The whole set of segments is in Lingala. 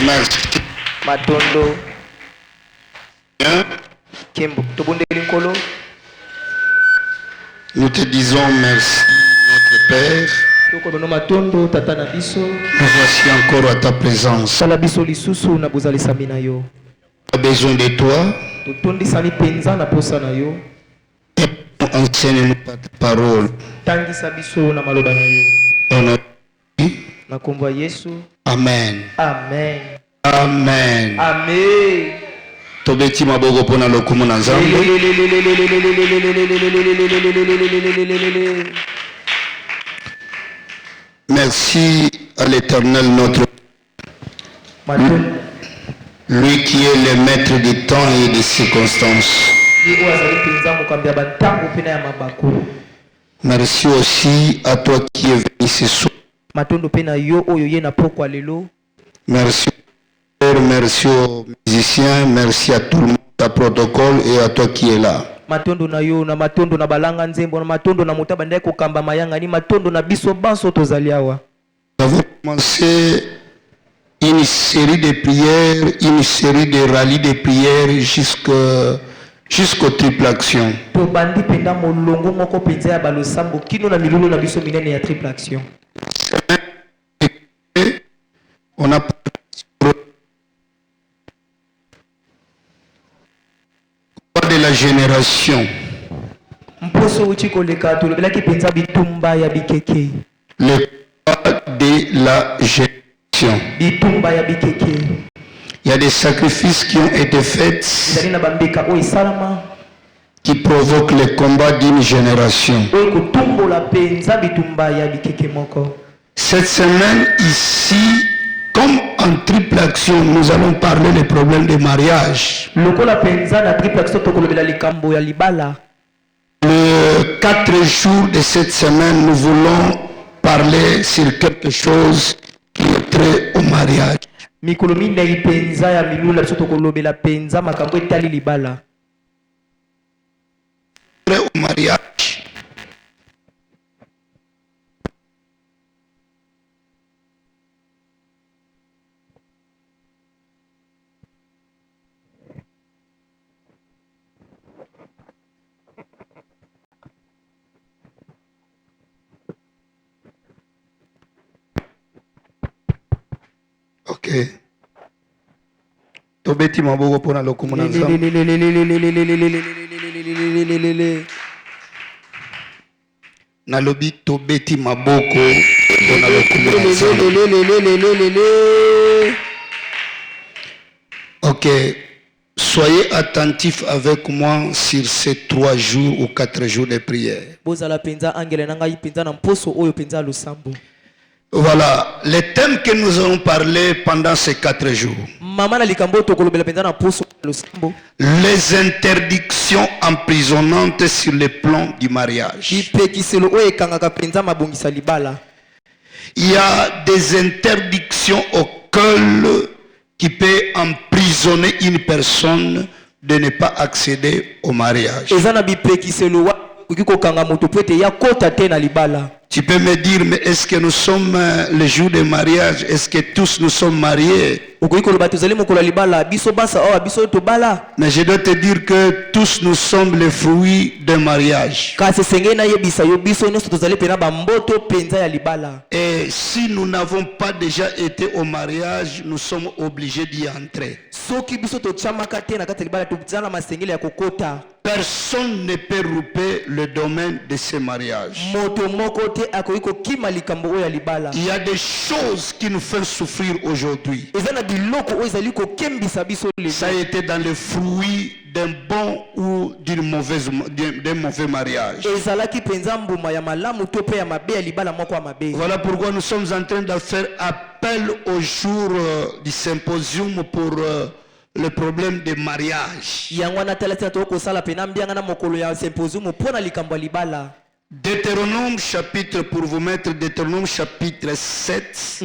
Merci. Matondo. Bien. Kimbo. Tobondeli nkolo. Nous te disons merci, notre Père. Tokolono matondo tata na biso. Nous voici encore à ta présence. Sala biso lisusu na bozali samina yo. Pas besoin de toi. Totondi sali penza na posa na yo. Enseigne-nous ta parole. Tangisa biso na maloba na yo. Au nom de Jésus. Na kombo ya Yesu. Amen. Amen. Amen. Amen. Tobeti maboko pona lokumu na Nzambe. Merci à l'Éternel notre lui qui est le maître du temps et des circonstances. Merci aussi à toi qui es venu ce soir. Merci merci aux musiciens, merci à tout le monde, à protocole et à toi qui es là. Matondo na yo na matondo na balanga nzembo na matondo na motaba ndai kokamba mayanga ni matondo na biso banso tozali awa. Nous avons commencé une série de prières, une série de rallyes de prières jusqu'au triple action. Tobandi penda molongo moko penza ya balosambo kino na milulu na biso minene ya triple action. On a de la génération. Le poids de la génération. Il y a des sacrifices qui ont été faits qui provoquent le combat d'une génération. Cette semaine ici, comme en triple action, nous allons parler des problèmes de mariage. Le 4 jours de cette semaine, nous voulons parler sur quelque chose qui est trait au mariage. Trait au mariage. Ok. Tobeti maboko pona lokumu na Nzambe. Nalobi tobeti maboko pona lokumu na Nzambe. Ok. Soyez attentifs avec moi sur ces 3 jours ou 4 jours de prière. Voilà, les thèmes que nous allons parler pendant ces 4 jours. Les interdictions emprisonnantes sur le plan du mariage. Il y a des interdictions auxquelles qui peut emprisonner une personne de ne pas accéder au mariage. Tu peux me dire, mais est-ce que nous sommes le jour du mariage? Est-ce que tous nous sommes mariés? Mais je dois te dire que tous nous sommes les fruits d'un mariage. Et si nous n'avons pas déjà été au mariage, nous sommes obligés d'y entrer. Personne ne peut rouper le domaine de ce mariage. Il y a des choses qui nous font souffrir aujourd'hui. Ça a été dans le fruit d'un bon ou d'un mauvais mariage. Voilà pourquoi nous sommes en train de faire appel au jour du symposium pour le problème de mariage. Deutéronome chapitre, pour vous mettre Deutéronome chapitre 7,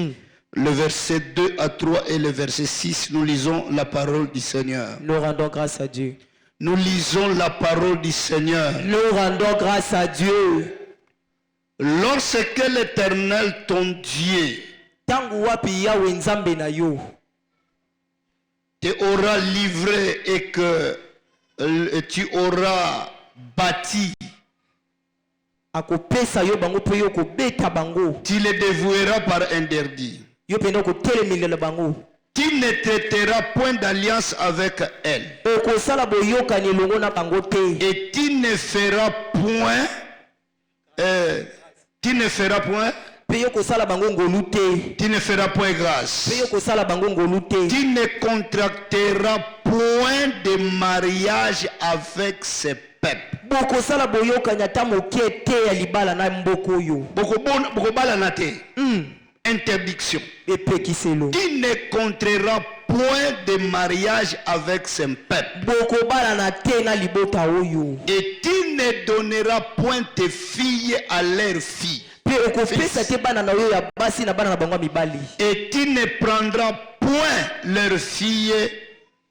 le verset 2 à 3 et le verset 6, nous lisons la parole du Seigneur. Nous rendons grâce à Dieu. Nous lisons la parole du Seigneur. Nous rendons grâce à Dieu. Lorsque l'Éternel ton Dieu tangu wapi yawe nzambe na yo te aura livré et que tu auras bâti, akopesa yo bango po yo kobeta bango tu les dévoueras par interdit. yo penda kotelemela bango Tu ne traiteras point d'alliance avec elle. okosala boyokani elongo na bango te Et tu ne feras point pe yo kosala bango ngolu te tu ne feras point grâce. pe yo kosala bango ngolu te Tu ne contracteras point de mariage avec ces peuples. bokosala boyokani ata moke te ya libala na mboka oyo Bokobala na te. Interdiction. epekiselo Tu ne contracteras point de mariage avec ces peuples. bokobala na te na libota oyo Et tu ne donneras point tes filles à leurs filles. pe okopesa te bana na yo ya basi na bana na bango ya mibali Et tu ne prendras point leurs filles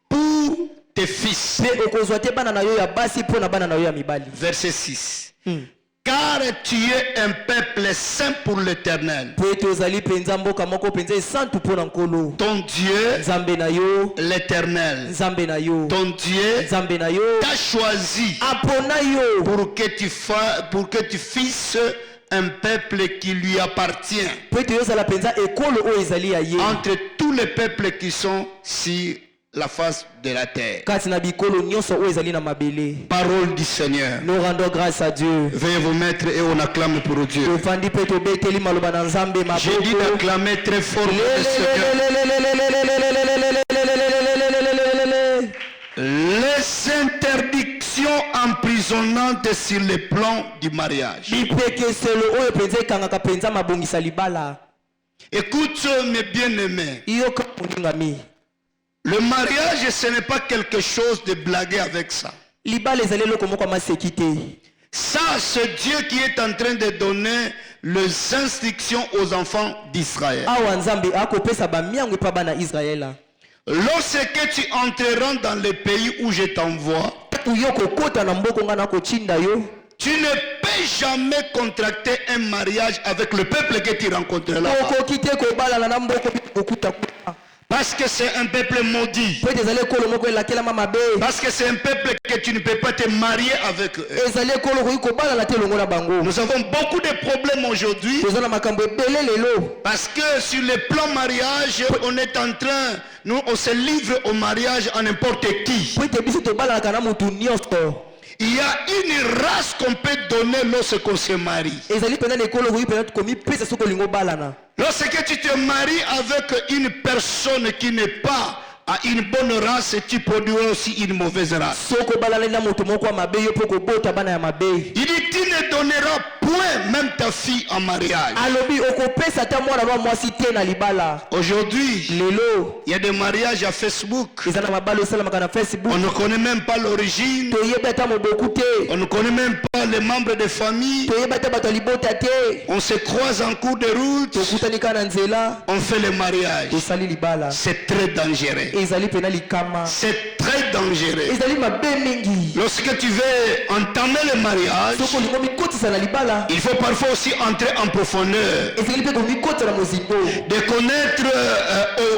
pour tes fils. pe okozwa te bana na yo ya basi mpo na bana na yo ya mibali Verset 6. Car tu es un peuple saint pour l'Éternel, po ete ozali mpenza mboka moko mpenza esantu mpo na nkolo ton Dieu, nzambe na yo l'Éternel, nzambe na yo ton Dieu nzambe na yo t'a choisi apona yo pour que tu fisses un peuple qui lui appartient po ete yozala mpenza ekolo oyo ezali ya ye entre tous les peuples qui sont sur la face de la terre. kati na bikolo nyonso oyo ezali na mabele Parole du Seigneur. nous rendons grâce à Dieu Veuillez vous mettre et on acclame pour Dieu. tofandi mpe tobeteli maloba na nzambe J'ai dit maboko d'acclamer très fort pour le Seigneur. Les interdictions emprisonnantes sur le plan du mariage. bipekeselo oyo mpenza ekangaka mpenza mabongisa libala Écoute mes bien-aimés. yoka moningami Le mariage, ce n'est pas quelque chose de blaguer avec ça. libala ezali eloko moko maseki te Ça, c'est Dieu qui est en train de donner les instructions aux enfants d'Israël. awa nzambe akopesa bamiango epa bana israela Lorsque tu entreras dans le pays où je t'envoie, yo kokota na mboka nga na kochinda yo tu ne peux jamais contracter un mariage avec le peuple que tu rencontreras là-bas. okoki te kobalana na mboka okuta kuna Parce que c'est un peuple maudit. po ete ezali ekolo moko elakelama mabe Parce que c'est un peuple que tu ne peux pas te marier avec eux. ezali ekolo okoki kobalana te elongo na bango Nous avons beaucoup de problèmes aujourd'hui. toza na makambo ebele lelo Parce que sur le plan mariage, on est en train, nous on se livre au mariage à n'importe qui. po ete biso tobalanaka na motu nyonso Il y a une race qu'on peut donner lorsqu'on se marie. ezali mpenza na ekolo okoki mpenza komipesa soki olingo obalana Lorsque tu te maries avec une personne qui n'est pas à une bonne race, tu produis aussi une mauvaise race. soki obalani na moto moko ya mabe yo mpo kobota bana ya mabe Il dit, tu ne donneras point même ta fille en mariage. alobi okopesa ata mwana ba mwasi te na libala Aujourd'hui, lelo il y a des mariages à Facebook. eza na mabala osalamaka na facebook On ne connaît même pas l'origine. toyebi ata moboku te On ne connaît même pas les membres de famille. toyebi ata bato ya libota te On se croise en cours de route. tokutani kaka na nzela On fait le mariage. tosali libala C'est très dangereux. ezali mpena likama C'est très dangereux. ezali mabe mingi Lorsque tu veux entamer le mariage, soki olingo mikotisa na libala il faut parfois aussi entrer en profondeur. ezali mpe komikotisa na mozindo De connaître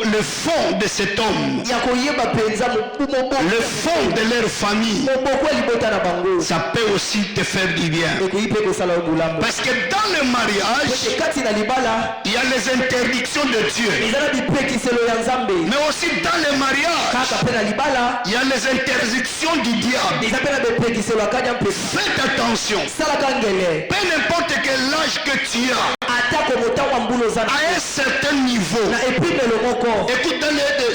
le fond de cet homme. ya koyeba mpenza moboko Le fond de leur famille. moboko ya libota na bango Ça peut aussi te faire du bien. ekoyi mpe kosala yo bolamu Parce que dans le mariage, ete kati na libala il y a les interdictions de Dieu. eza na bipekiselo ya nzambe Mais aussi dans le mariage, kaka mpe na libala il y a les interdictions du diable. eza mpe na bipekiselo ya kanya mpe Faites attention. salaka ngele Peu n'importe quel âge que tu as, atako motango ya mbula oza à un certain niveau, na epimelo moko écoute,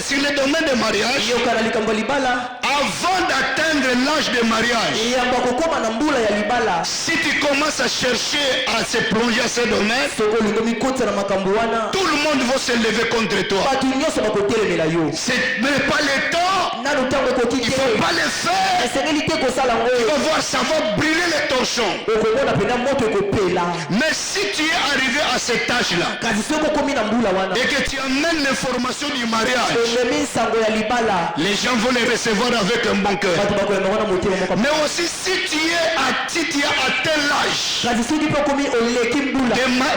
sur le domaine du mariage, yoka na likambo ya libala avant d'atteindre l'âge de mariage, eyamba kokóma na mbula ya libala si tu commences à chercher à se plonger à ce domaine, soki olingo mikotisa na makambo wana tout le monde va se lever contre toi. bato nyonso bakotelemela yo Ce n'est pas le temps, nanu ntango ekoki il ne te faut pas le faire. esengeli te kosala Tu ngo vas voir, ça va brûler les torchons. okomona mpena moto ekopela Mais si tu es arrivé à cet âge-là, kasi soki okomi na mbula wana et que tu amènes l'information du mariage, omemi nsango ya libala les gens vont les recevoir avec un bon cœur. bato bakoyamba wana motema moko Mais aussi si tu as atteint l'âge, kasi soki mpe okomi oleki mbula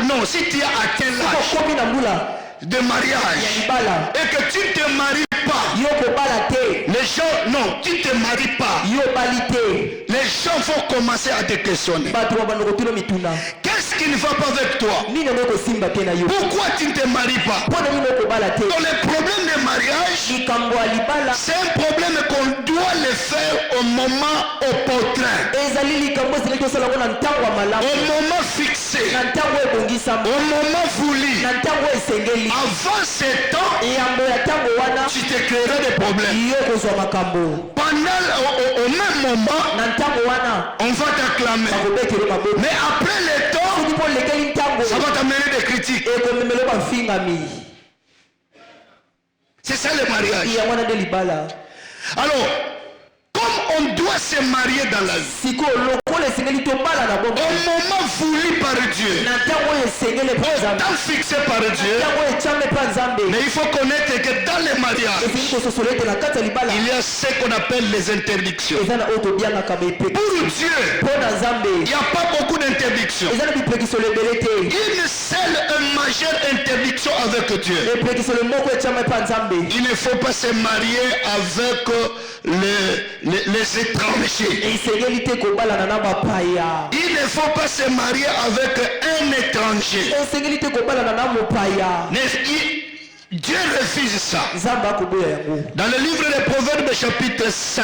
non, si tu as atteint l'âge, okomi na mbula de mariage et que tu ne te maries pas, les gens, non, tu ne te maries pas, les gens vont commencer à te questionner. Qu'est-ce qui ne va pas avec toi? Pourquoi tu ne te maries pas? Dans les problèmes de mariage, c'est un problème qu'on doit le faire au moment opportun, au moment fixé, au moment voulu. Avant ce temps, tu te créeras des problèmes. Pendant au même moment, on va t'acclamer. Mais après le temps, ça va t'amener des critiques. C'est ça le mariage. Alors, comme on doit se marier dans la vie, au moment voulu par Dieu, au temps fixé par Dieu, mais il faut connaître que dans les mariages, il y a ce qu'on appelle les interdictions. Pour Dieu, il n'y a pas beaucoup d'interdictions. Une seule et majeure interdiction avec Dieu. Il ne faut pas se marier avec les étrangers. Il ne faut pas se marier avec un étranger. Dieu refuse ça. Dans le livre des Proverbes chapitre 5.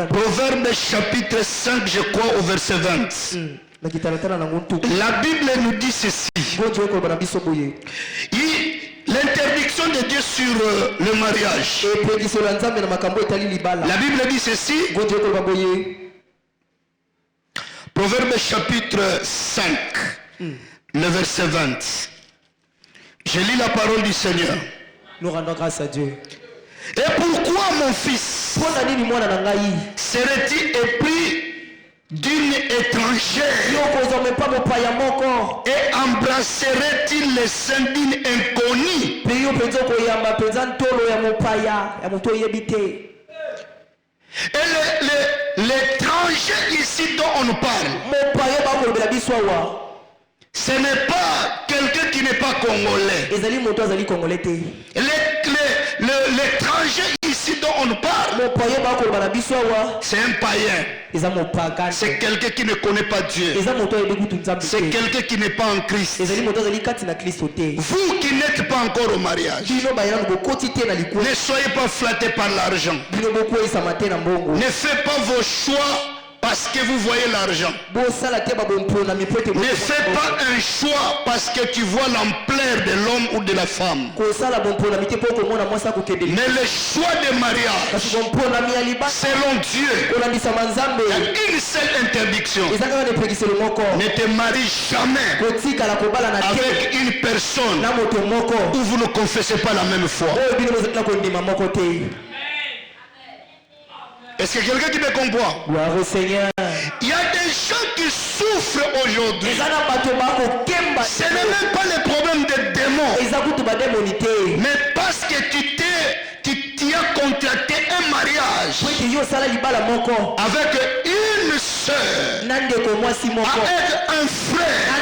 Proverbes chapitre 5, je crois au verset 20. La Bible nous dit ceci. L'interdiction de Dieu sur le mariage. La Bible dit ceci. Proverbe chapitre 5, le verset 20. Je lis la parole du Seigneur. Nous rendons grâce à Dieu. Et pourquoi, mon fils, serais-tu épris d'une étrangère et embrasserait-il les seins d'une inconnue? Et l'étranger ici dont on nous parle, ce n'est pas quelqu'un qui n'est pas congolais. L'étranger ici dont on nous parle, c'est un païen. C'est quelqu'un qui ne connaît pas Dieu. C'est quelqu'un qui n'est pas en Christ. Vous qui n'êtes pas encore au mariage, ne soyez pas flattés par l'argent. Ne faites pas vos choix parce que vous voyez l'argent. Ne fais pas un choix parce que tu vois l'ampleur de l'homme ou de la femme. Mais le choix de mariage, selon Dieu, il y a une seule interdiction. Ne te marie jamais avec une personne où vous ne confessez pas la même foi. Est-ce que quelqu'un qui me comprend? Il y a des gens qui souffrent aujourd'hui. Ce n'est même pas le problème des démons. Mais parce que tu as contracté un mariage avec une soeur, avec un frère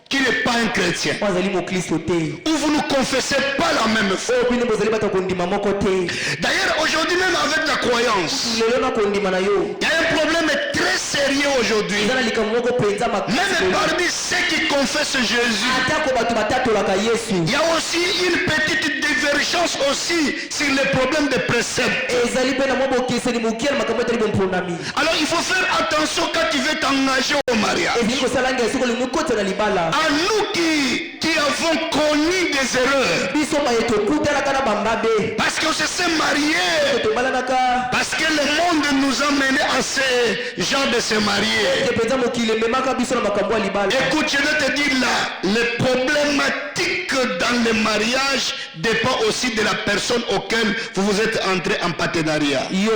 qui n'est pas un chrétien, ou vous ne confessez pas la même foi. D'ailleurs, aujourd'hui même avec la croyance, il y a un problème très sérieux aujourd'hui. Même parmi ceux qui confessent Jésus, il y a aussi une petite divergence aussi sur les problèmes de préceptes. Alors il faut faire attention quand tu veux t'engager au mariage. À nous qui avons connu des erreurs, parce qu'on se s'est marié, parce que le monde nous a mené à ce genre de se marier. Écoute, je vais te dire là, les problématiques dans le mariage dépend aussi de la personne auquel vous vous êtes entré en partenariat. Il y a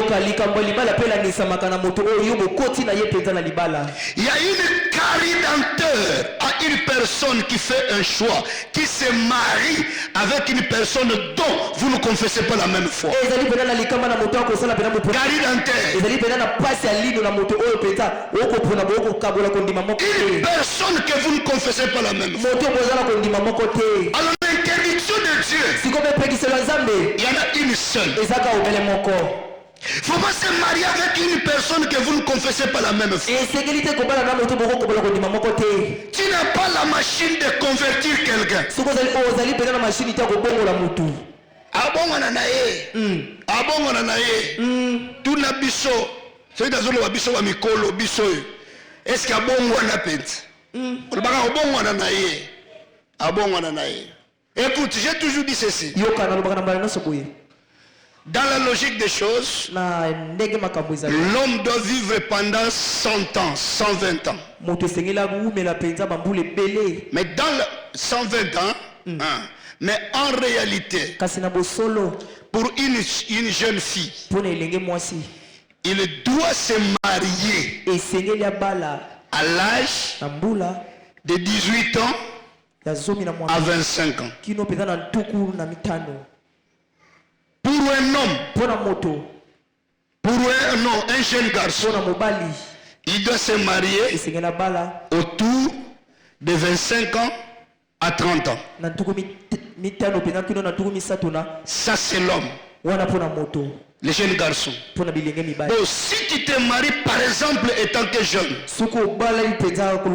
une carte d'identité à une personne qui fait un choix, qui se marie avec une personne dont vous ne confessez pas la même foi. Carte d'identité. Une personne que vous ne confessez pas la même foi. Alors l'interdiction de Dieu, il y en a une seule. Il ne faut pas se marier avec une personne que vous ne confessez pas la même foi. Tu n'as pas la machine de convertir quelqu'un. Tout n'a biso. Est-ce qu'il y a bon ou un appétit? Écoute, j'ai toujours dit ceci. Dans la logique des choses, l'homme doit vivre pendant 100 ans, 120 ans. Mais dans le 120 ans, mais en réalité, pour une jeune fille, il doit se marier à l'âge de 18 ans à 25 ans. Pour un homme, un jeune garçon, il doit se marier autour de 25 ans à 30 ans. Ça c'est l'homme. Les jeunes garçons. Bon, si tu te maries par exemple étant que jeune,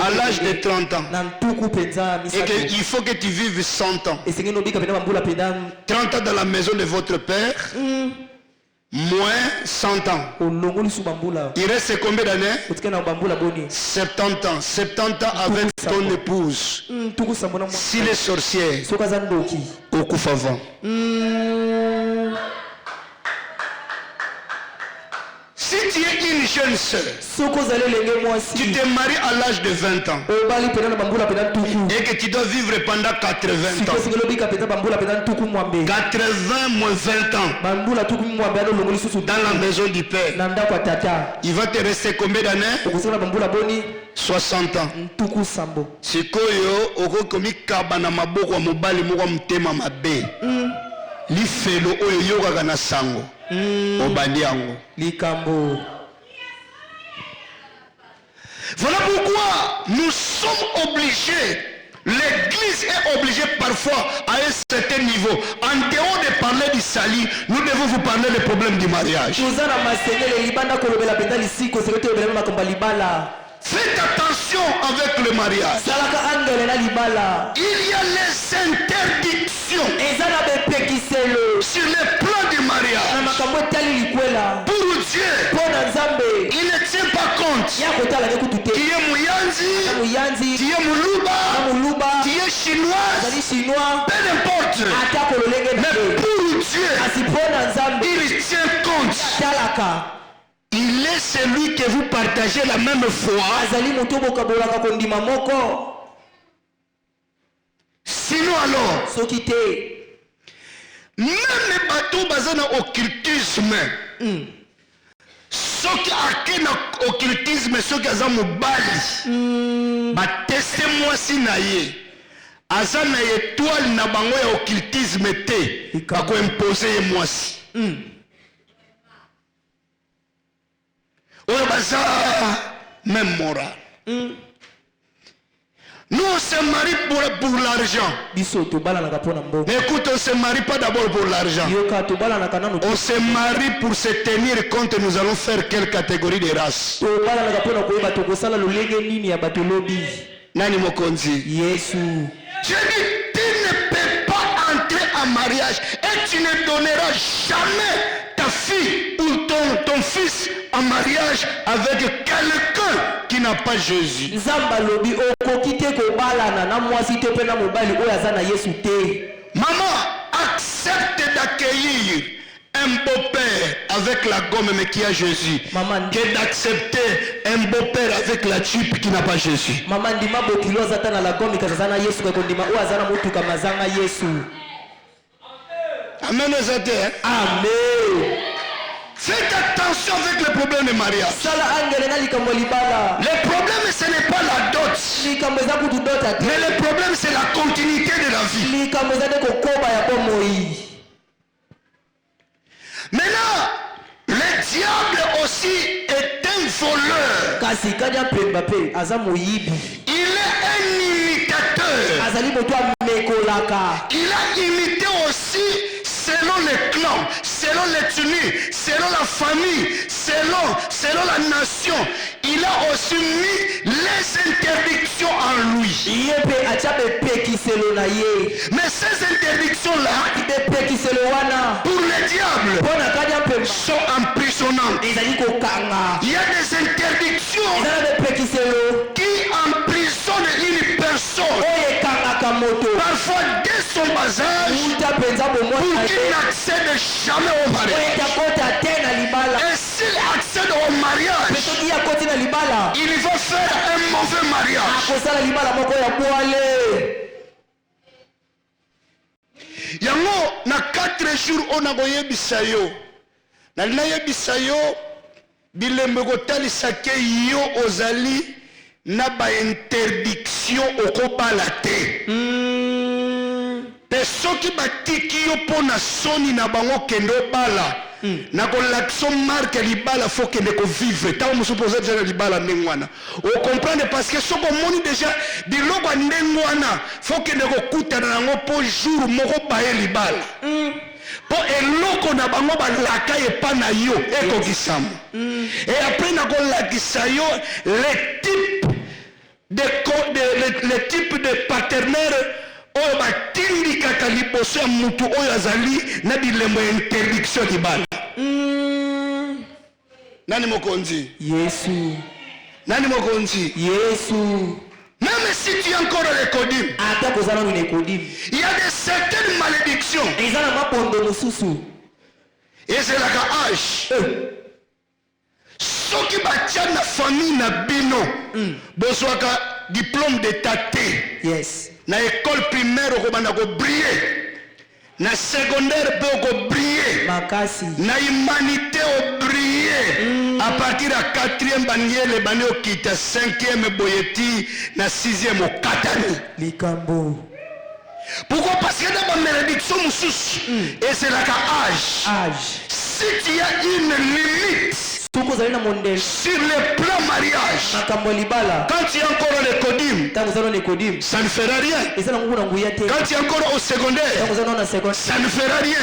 à l'âge de 30 ans, et qu'il faut que tu vives 100 ans, 30 ans dans la maison de votre père, moins 100 ans. Il reste combien d'années? 70 ans. 70 ans avec ton épouse. S'il est sorcier, au coup favant. Si tu es une jeune sœur, tu te maries à l'âge de 20 ans et que tu dois vivre pendant 80 ans. 80 moins 20 ans dans la maison du Père. Il va te rester combien d'années? 60 ans. Sikoyo okokomi kabana maboko wa mobali moko mutema mabe. Lifelo oyo yoka na sango. Obadiango. Likambo. Voilà pourquoi nous sommes obligés, l'église est obligée parfois à un certain niveau, en dehors de parler du salut, nous devons vous parler des problèmes du mariage. Faites attention avec le mariage. Il y a les interdictions sur le plan du mariage. Pour Dieu, il ne tient pas compte qui est Mouyanzi, qui est Moulouba, qui est chinoise, peu importe. Mais pour Dieu, il tient compte. Il est celui que vous partagez la même foi. Sinon alors, même les bateaux basés dans l'occultisme, ceux qui ont l'occultisme, ceux qui ont mobali, testez-moi si naïe. Azana étoile na bango ya occultisme te, bako imposer moi si. Même moral. Nous on se marie pour l'argent. Écoute, on ne se marie pas d'abord pour l'argent. On se marie pour se tenir compte. Nous allons faire quelle catégorie de race? Nani Mokonzi? Yesu. Je dis, tu ne peux pas entrer en mariage et tu ne donneras jamais ta fille ou ton fils en mariage avec quelqu'un qui n'a pas Jésus. Maman, accepte d'accueillir un beau-père avec la gomme mais qui a Jésus que d'accepter un beau-père avec la jupe qui n'a pas Jésus. Amen. Amen. Faites attention avec le problème de mariage. Le problème ce n'est pas la dot. Mais le problème c'est la continuité de la vie. Maintenant, le diable aussi est un voleur. Il est un imitateur. Il a imité aussi selon les clans, selon l'ethnie, selon la famille, selon la nation. Il a aussi mis les interdictions en lui. Mais ces interdictions-là, pour le diable, sont emprisonnantes. Il y a des interdictions qui emprisonnent une personne. Parfois dès son bas âge, pour qu'il n'accède jamais au mariage. Et s'il accède au mariage, il va faire un mauvais mariage. Yango na 4 jours on a boye bisayo. Na linaye bisayo bilembe kotalisa ke yo ozali na ba interdiction okobala te. Pe soki batiki yo pona soni na bango kendo bala. Na kolakso marque libala faut que ne ko vivre. Ta mo supposer déjà libala ndengwana. O comprendre parce que soko moni déjà biloko ndengwana faut que ne ko kutana nango po jour moko baye libala. Po eloko na bango balaka epa na yo ekokisama. Et après na kolakisa yo le type de partenaire oyo batindikaka liboso ya mutu oyo azali na bilembo ya interdiction libala. Nani mokonzi? Yesu. Nani mokonzi? Yesu. Même si tu es encore le Kodim, il y a de certaines malédictions. Et c'est la âge. Ceux qui battent la famille na bino, boswaka diplôme d'état T. Yes. Na école primaire ko briller. Na secondaire ko briller. Makasi. Na humanité au briller. À partir de 4e baniele bani okita 5e boyeti na 6e au katani. Likambo. Pourquoi? Parce que dans ma malédiction mususu et c'est là âge. Si tu as une limite sur le plan mariage, quand tu es encore le Kodim, ça ne fera rien. Quand tu es encore au secondaire, ça ne fera rien.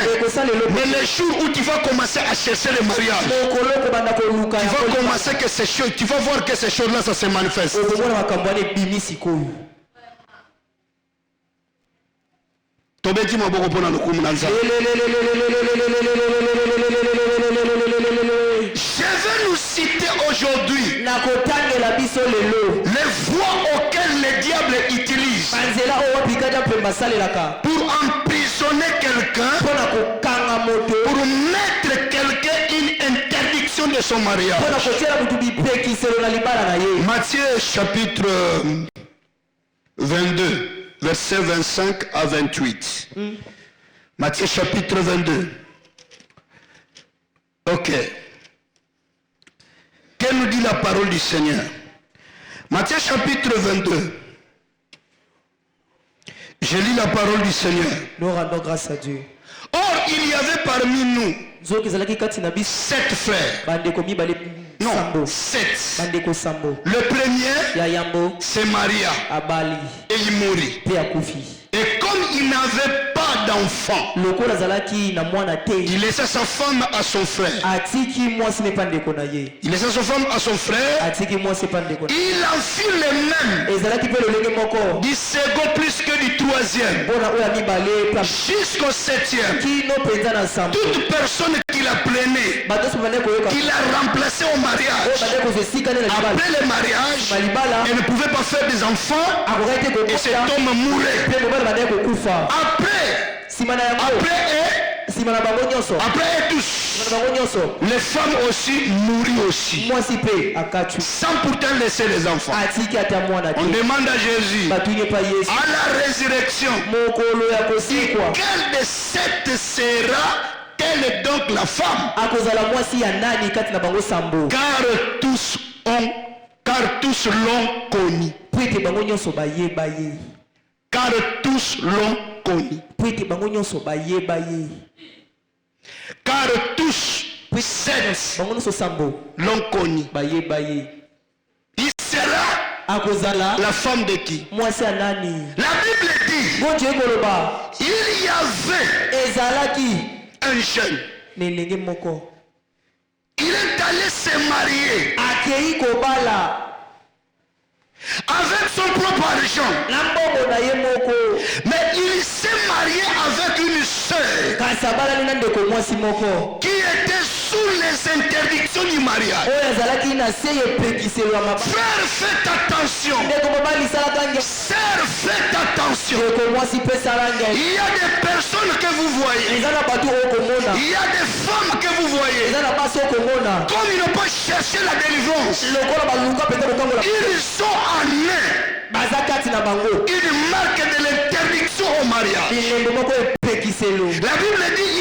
Mais le jour où tu vas commencer à chercher le mariage, tu vas commencer que ces choses, tu vas voir que ces choses-là, ça se manifeste. Je vais nous citer aujourd'hui les voies auxquelles le diable utilise pour emprisonner quelqu'un, pour mettre quelqu'un une interdiction de son mariage. Matthieu chapitre 22. Versets 25 à 28. Matthieu chapitre 22. Ok. Qu'elle nous dit la parole du Seigneur? Matthieu chapitre 22. Je lis la parole du Seigneur. Nous rendons grâce à Dieu. Or, il y avait parmi nous 7 frères. Non, 7. Le premier, c'est Maria. Et il mourit. Et comme il n'avait pas d'enfant, il laissa sa femme à son frère. Il laissa sa femme à son frère. Il en fit le même. Du second plus que du troisième. Jusqu'au 7e. Toute personne qui la prenait, qui l'a remplacé au mariage, après le mariage, elle ne pouvait pas faire des enfants et cet homme mourait. Après Après tous, les femmes aussi mourent aussi. Sans pourtant laisser les enfants. On demande à Jésus, à la résurrection, quelle de cette sera-t-elle est donc la femme? Car tous l'ont connu. Car tous l'ont connu. Car tous l'ont connu. Il sera la femme de qui? La Bible dit, il y avait un jeune. Il est allé se marier avec son propre argent. Mais il s'est marié avec une sœur qui était sous les interdictions du mariage. Frère, faites attention. Sœur, faites attention. Il y a des personnes que vous voyez. Il y a des femmes que vous voyez. Comme ils n'ont pas cherché la délivrance, ils sont en une marque de l'interdiction au mariage. La Bible dit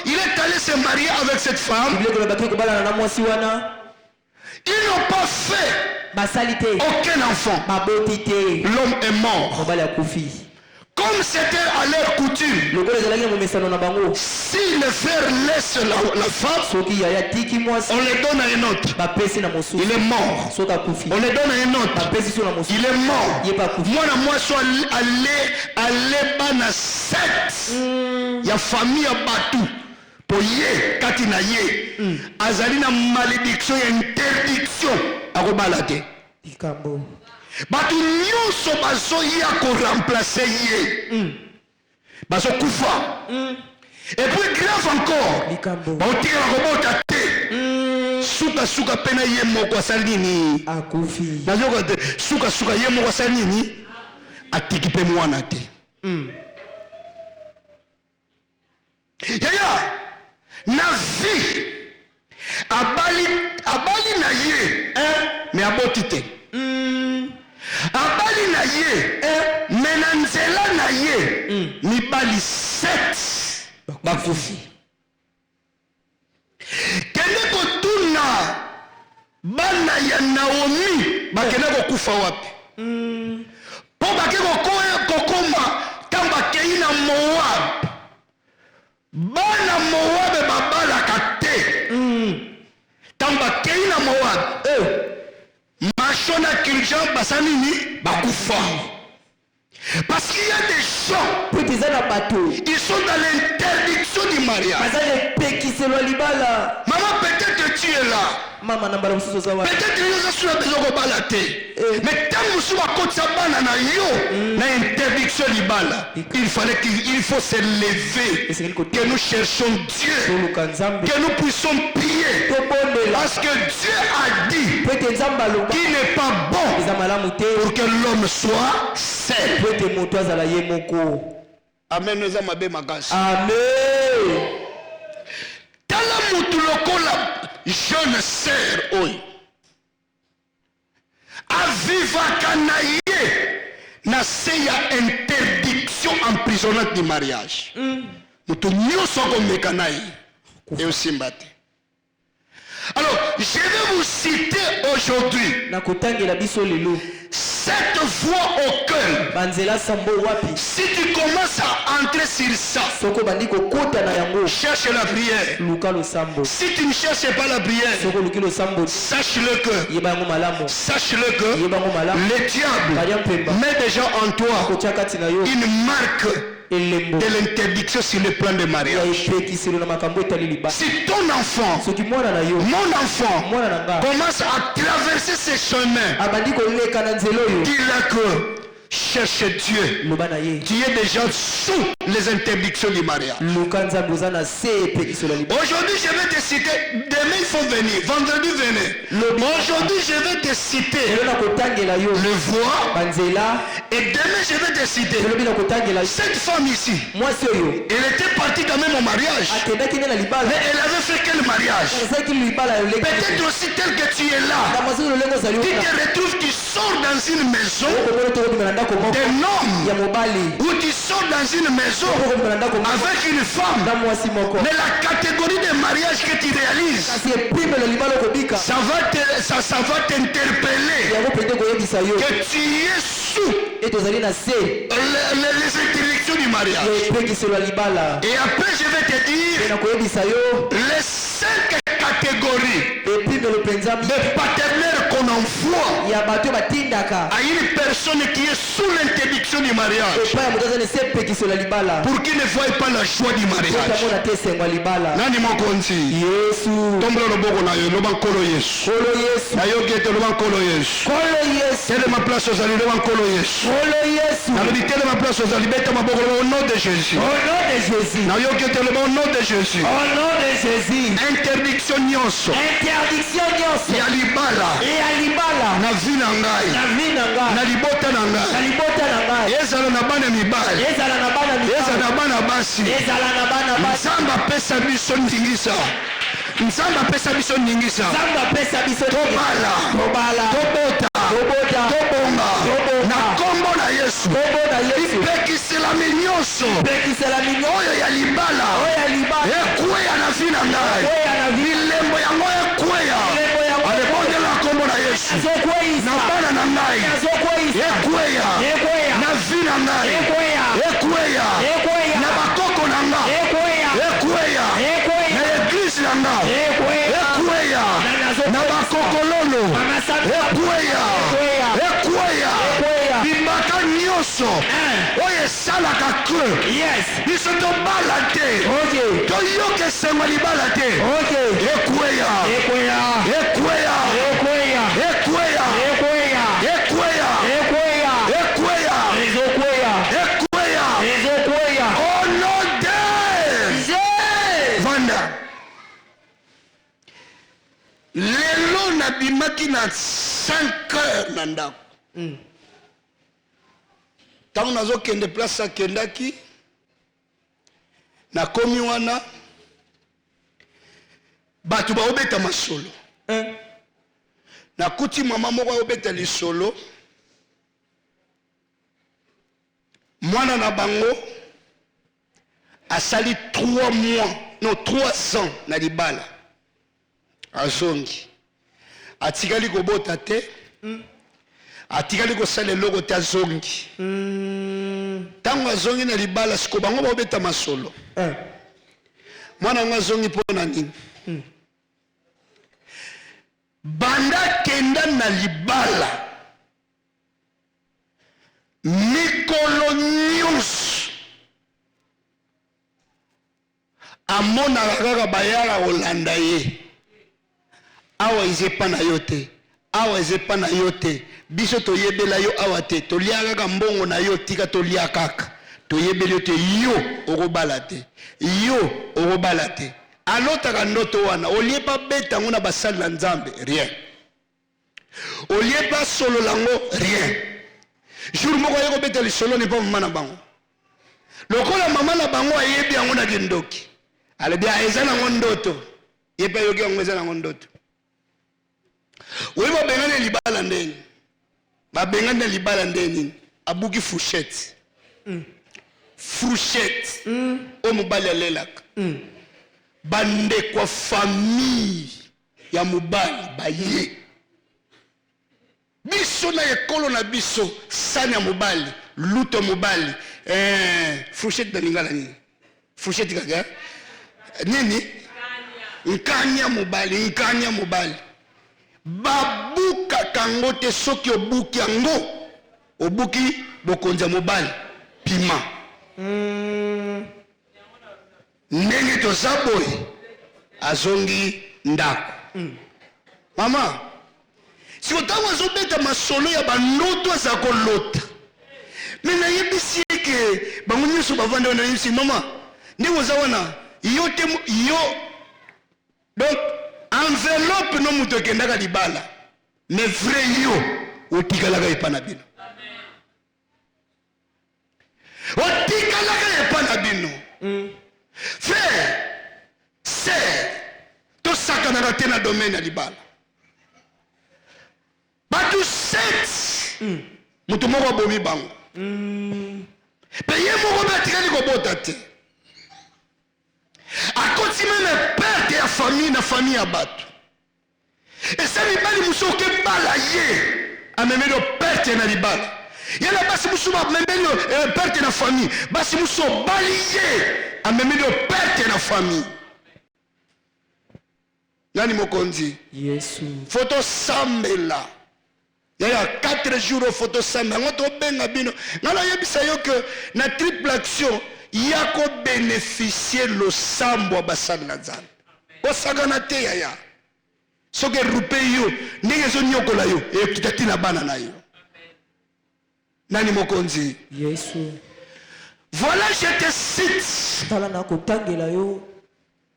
il est allé se marier avec cette femme. Ils n'ont pas fait aucun enfant. L'homme est mort. Comme c'était à leur coutume, si le frère laisse la femme, on le donne à un autre. Il est mort. On le donne à un autre. Il est mort. Moi, je suis allé bana 7. Il y a famille à Batou. Pour y katina ye. Azali na malédiction et interdiction. Arobalate. Batu nyonso bazoya ko remplacer ye. Bazo kufa. Et puis grave encore. Baotira robota te. Suka pena ye moko asalini. Akufi. Bazo suka ye moko asalini. Atikipe mwana te. Yaya na vie abali na ye mais aboti te. Abali na ye mena nzela na ye mibali 7 bakufi. Kende kotuna bana ya Naomi bakende kokufa wapi? Po bake kokoma tamba kei na Moab. Bana Moab babalaka te. Tamba kei na Moab. Machona Kirjan Basanini bakufa. Parce qu'il y a des gens, ils sont dans l'interdiction du mariage. Maman, peut-être tu es là. Peut-être que nous sommes besoin de balater. Mais tant que nous sommes à côté de l'interdiction du bala, il faut se lever, que nous cherchions Dieu, que nous puissions prier. Parce que Dieu a dit qu'il n'est pas bon pour que l'homme soit seul. Amen. Nous avons bien magasin. Amen. Tala mutulokola jeune sœur oi. Aviva kanaye na seya interdiction emprisonnante du mariage. Mutu nyoso ko mekanaye. Et aussi mbate. Alors, je vais vous citer aujourd'hui 7 voies au cœur. Si tu commences à entrer sur ça, cherche la prière. Si tu ne cherches pas la prière, sache-le que le diable met déjà en toi une marque de l'interdiction sur le plan de mariage. Si ton enfant, mon enfant, commence à traverser ces chemins, dis-le que cherche Dieu, tu es déjà sous les interdictions du mariage. Aujourd'hui, je vais te citer. Demain, il faut venir. Vendredi, venez. Aujourd'hui, je vais te citer le voie. Et demain, je vais te citer cette femme ici. Elle était partie quand même au mariage. Mais elle avait fait quel mariage? Peut-être aussi tel que tu es là. Tu te retrouves, tu sors dans une maison d'un homme. Ou tu sors dans une maison avec une femme. Mais la catégorie de mariage que tu réalises, ça va t'interpeller que tu es sous les interdictions du mariage. Et après je vais te dire les 5 catégories de partenaires qu'on envoie à une personne qui est sous l'interdiction du mariage pour qu'il ne voie pas la joie du mariage. Nani mokonzi tombolo loboko na yo loba nkolo Yesu na yo gete loba nkolo Yesu telle ma place aux alliés loba nkolo Yesu na lobi telle ma place aux alliés beta maboko au nom de Jésus na yo gete loba au nom de Jésus interdiction nyonso ya libala na vie na ngai na libota na ngai ezala na bana mibali ezala na bana basi Nzamba pesa biso ndingisa tobala tobota tobonga na kombo na Yesu ipekisela minyonso oyo ya libala ekweya na vie na ngai milembo yango ekweya alebondela kombo na Yesu na bana na ngai ekweya na vie na ngai ekweya na bakoko na ngai ekweya na eglise na ngai ekweya na bakokololo ekweya bimbaka nyonso oyo esalaka kre biso tobala te toyoka esengo libala te ekweya au nom de Vanda lelo nabimaki na 5 heures na ndako ntango nazokende place akendaki nakomi wana bato baobeta masolo nakuti mama moko aobeta lisolo mwana na bango asali 3 mois non 3 ans na libala azongi atikali kobota te atikali kosala eloko te azongi ntango azongi na libala siko bango baobeta masolo mwana yango azongi mpo na nini banda kenda na libala mikolo nyonso amonaka kaka bayaka kolanda ye awa ezepa na yo te awa ezepa na yo te biso toyebela yo awa te tolia kaka mbongo na yo tika tolia kaka toyebeli yo te yo okobala te yo okobala te alotaka ndoto wana olie pa beta yango na basali na Nzambe rien olie pa solo lango rien jour moko aye kobeta lisolo ne pa mama na bango lokola mama na bango ayebi yango na kindoki alebi eza nango ndoto ye pa yoki yango eza nango ndoto oyi babengane libala ndeni babengane libala ndeni abuki fourchette o mobali alelaka bandekwa famille ya mobali baye biso na ekolo na biso sani ya mobali luto mobali fourchette na lingala nini fourchette kaka nini nkanya mobali babuka kango te soki obuki yango obuki bokonza mobali pima ndenge toza boye azongi ndako mama siko ntango azobeta masolo ya bandoto aza kolota Mais nayebisi que bango nyonso bavanda wana yebisi mama ndenge oza wana yo te yo donc enveloppe no moto ekendaka libala mais vrai yo otikalaka epa na bino otikalaka epa na bino frère sœur tosakanaka te na domaine ya libala bato 7 moto moko abomi bango mpe ye moko mpe atikali kobota te akoti meme perte ya famille na famille ya bato esa mibali mosu okebala ye amemeli o perte na libala yala basi mosu bamemeli perte na famille basi mosu obali ye amemeli o perte na famille nani mokonzi Yesu foto sambela yaya 4 jours au photo sambela ngo to benga bino ngala yebisa yo que na triple action yako bénéficier le sambo basal na nzambe osagana te yaya soki erupe yo ndenge ezonyokola yo ekitati na bana na yo nani mokonzi Yesu voilà je te cite tala na kotangela yo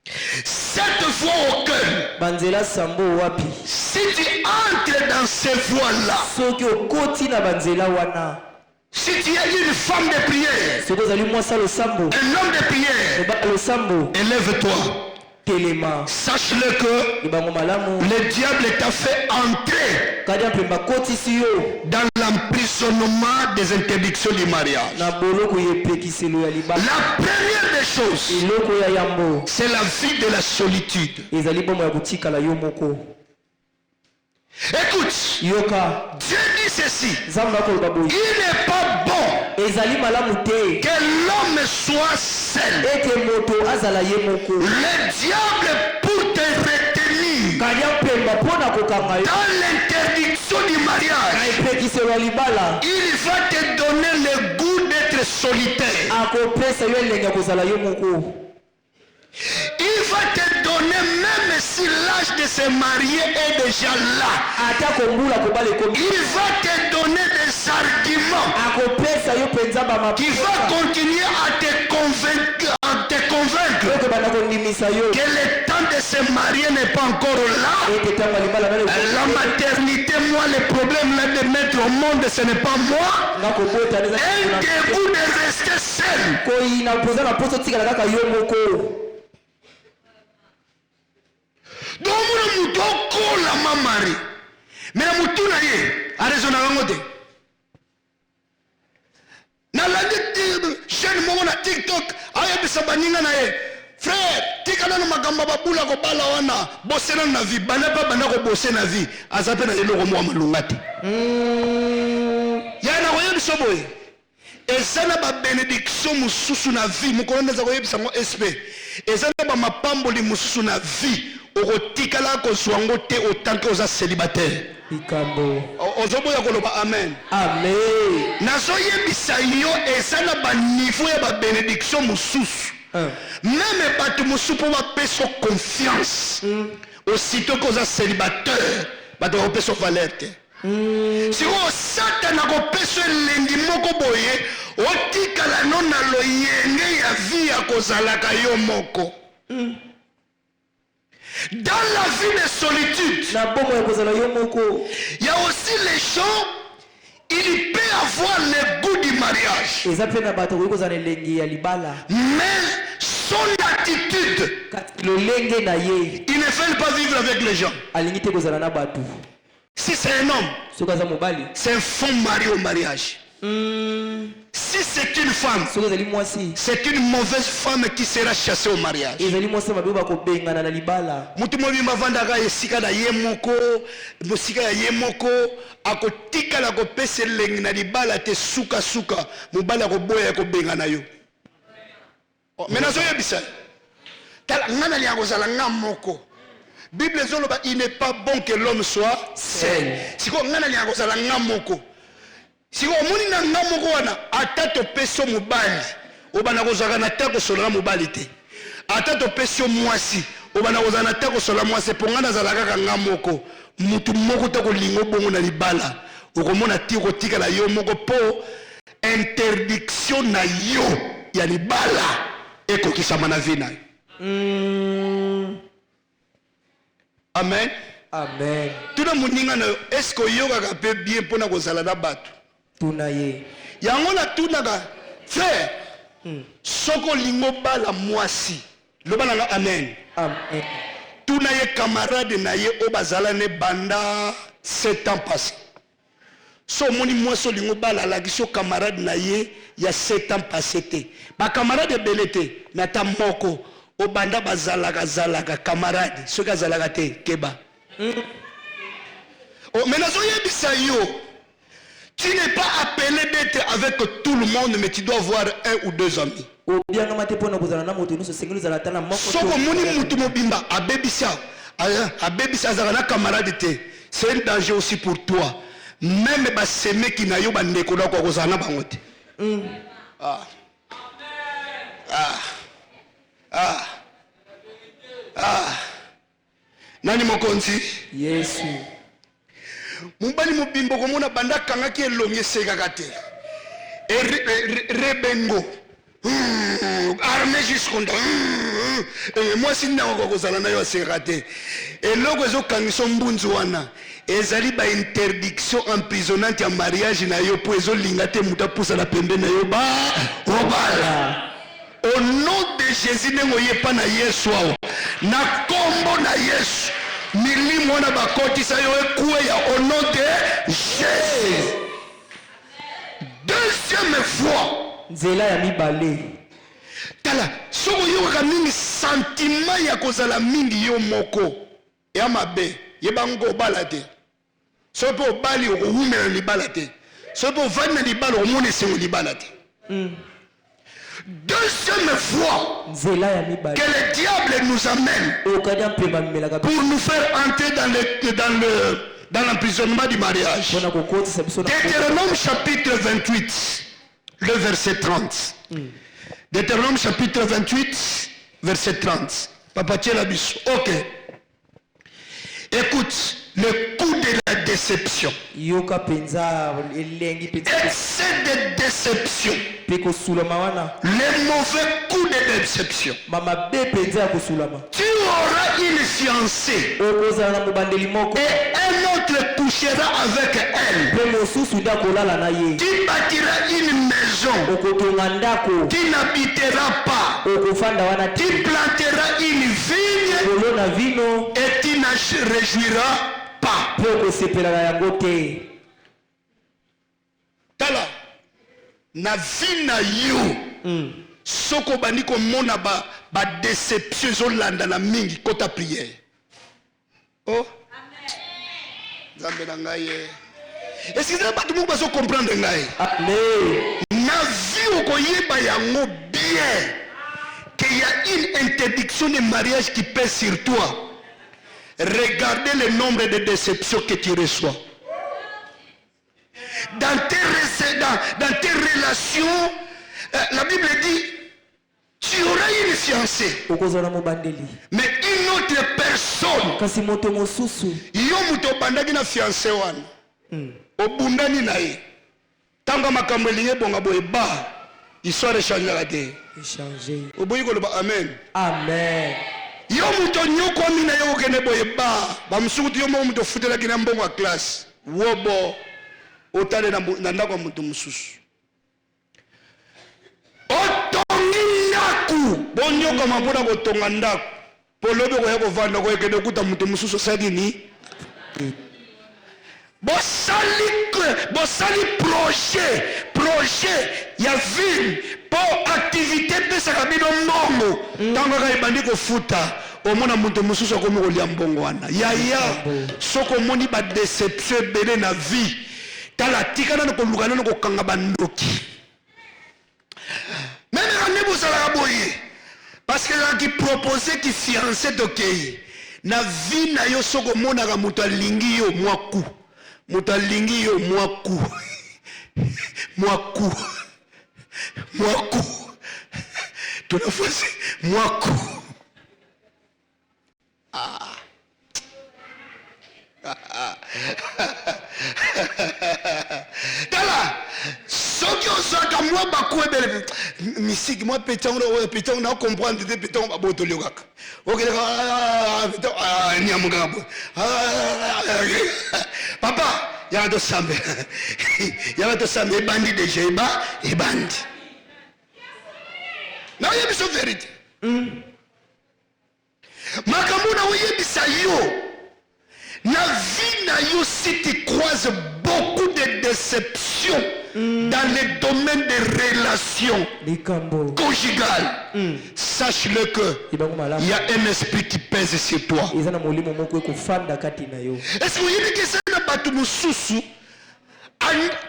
7 fois au cœur banzela sambo wapi si tu entres dans ces voies là soki okoti na banzela wana si tu es une femme de prière soki ozali mwasi lo sambo un homme de prière lo sambo élève-toi telema sache-le que libango malamu le diable t'a fait entrer kadi mpemba kotisi yo dans l'emprisonnement des interdictions du mariage. na boloko yepekiselo ya libala La première des choses, eloko ya yambo c'est la vie de la solitude. ezali bomo ya kotikala yo moko Écoute, yoka Dieu dit ceci, nzambe akoloba boye il n'est pas bon ezali malamu te que l'homme soit seul. ete moto azala ye moko Le diable, pour te retenir kadi mpemba mpo na kokanga yo dans l'interdiction du na mariage, epekiselo ya libala il va te donner le goût d'être solitaire. akopesa yo elenge ya kozala yo moko Il va te donner, même si l'âge de se marier est déjà là, ata kombula kobala ekomi il va te donner des arguments akopesa yo mpenza qui va continuer à te convaincre, oyo banda kondimisa yo que le temps de se marier n'est pas encore là. ete ntango ya libala nani La maternité, moi, le problème là de mettre au monde, ce n'est pas moi. nakobota Un dégoût de rester seul. koyina mpoza na poso otikala kaka yo moko Donc, nous devons la mamari. Mais la moutouna yé, a raison à te. Na la jeune momo na TikTok, aye bisabaninga na ye. Frère, tikana na magamba babula ko bala wana, bosena na vie, bana pa bana ko bosser na vie, azape na eloko mo amalungati. Ya na koyebi soboye. Ezana ba bénédiction mususu na vie, mukolonda za koyebi sango SP. Ezana ba mapamboli mususu na vie. Okotikala kozwa ngo te autant que oza célibataire. likambo Ozoboya koloba amen. amen Nazoyebisa yo eza na ba niveau ya ba bénédiction mususu. Même bato mususu po bapeso confiance. Aussitôt que oza célibataire, bato bapeso valeur te. Si o Satan akopeso elengi moko boye, otikala no na loyenge ya vie ya kozalaka yo moko. Dans la vie de solitude, il y a aussi les gens, il peut avoir le goût du mariage. Mais son attitude, il ne fait pas vivre avec les gens. Si c'est un homme, c'est un faux mari au mariage. Si c'est une femme, c'est une mauvaise femme qui sera chassée au mariage. Mutu mobimba vandaka esika na ye moko, musika ya ye moko, akotika la kopese lengi na libala te suka suka, mubala ko boya ko benga na yo. Menazo yebisa. Tala ngana li akozala ngamoko. Bible zoloba il n'est pas bon que l'homme soit seul. Siko ngana li akozala ngamoko. Si on moni na ngamoko wana atato peso mobali obana kozaka na tako sola mobali te atato peso mwasi obana kozaka na tako sola mwasi pongana zalaka ka ngamoko mutu moko to kolingo bongo na libala okomona ti kotika la yo moko po interdiction na yo ya libala ekokisama na vie na yo. Amen. Amen. Tuna muninga na est-ce que oyokaka pe bien pona kozala na bato? Tuna ye. Yango na tunaka frère. Soko lingo bala mwasi. Loba na amen. Amen. Tuna ye camarade na ye obazala ne banda 7 ans passé. So moni mwaso lingo bala la kiso camarade na ye ya 7 ans passé te. Ba camarade belete na tamoko obanda bazalaka camarade. So kazalaka te keba. Oh, mais tu n'es pas appelé d'être avec tout le monde, mais tu dois avoir 1 ou 2 amis. C'est un danger aussi pour toi. Même si tu qui n'a pas de Nani mokonzi? Yesu. Mubali mubimbo komona banda kanga ki elonge sekaka te. Rebengo. Armé jusqu'onda. Moi si na kokozala na yo sekaka te. Eloko zo kangiso mbunzu wana. Ezali ba interdiction emprisonnante ya mariage na yo po ezo linga te muta pusa na pembe na yo ba obala. Au nom de Jésus nengo yepa na Yesu awo. Na kombo na Yesu milimo na bakotisa yo ekuwe ya au nom de Jésus. Deuxième fois nzela ya mibale tala soko yo ka mingi sentiment ya kozala mingi yo moko ya mabe yebango balate sopo bali oumela libala te sopo vana libala omone sengo libala te. Deuxième fois que le diable nous amène pour nous faire entrer dans l'emprisonnement du mariage. Deutéronome chapitre 28, le verset 30. Deutéronome chapitre 28, verset 30. Papa Tchelabis. Ok. Écoute, le coup de la déception. Excès de déception. Les mauvais coups de déception. Tu auras une fiancée. Et un autre couchera avec elle. Tu bâtiras une maison. Tu n'habiteras pas. Tu planteras une vigne. Et tu n'en réjouiras pas. Tala. Na vie na yo soko bandi komona ba déception ezolanda na mingi kota prière. Oh Nzambe na ngai. Est-ce que ça tout le monde va comprendre ngai? Amen. Na vie okoyeba yango bien qu'il y a une interdiction de mariage qui pèse sur toi. Regardez le nombre de déceptions que tu reçois. Dans tes relations, la Bible dit, tu auras une fiancée. Mais une autre personne, yo muto bandaki na fiancé wana. Obundani na ye. Tanga makambo elinge bonga boye ba, histoire échangera te. Échanger. Oboyi ko ba amen. Amen. Yo muto nyoko mina yo kene boye ba, ba msukutu yo mo muto futela kina mbongo classe. Wobo otale na ndako mutu mususu. Otongi ndaku bonyoka mapona kotonga ndaku polobe ko yako vanda ko ekede kuta mutu mususu sadini bosali projet ya ville pour activité pesa kabino mbongo tango ka ibandi ko futa omona mutu mususu ko mo lia mbongo wana yaya soko moni ba déception belé na vie tala tikana ko lukana ko kanga bandoki. Même quand vous allez aboyer, parce que là qui proposait qui fiancé d'okei, na vie na yo soko mona ka mutalingi yo mwaku, mutalingi yo mwaku, mwaku, mwaku, tunafasi mwaku. Tala, soki ozo musique moi pétant on a comprendre des pétant ba boto liokaka OK papa ya to sambe bandi déjà et bandi na yebiso vérité makambo na oyebisa yo na vie na yo si tu croises beaucoup de déceptions dans le domaine des relations conjugales, sache-le que il y a un esprit qui pèse sur toi. Est-ce que vous avez que ça n'a pas tout mususu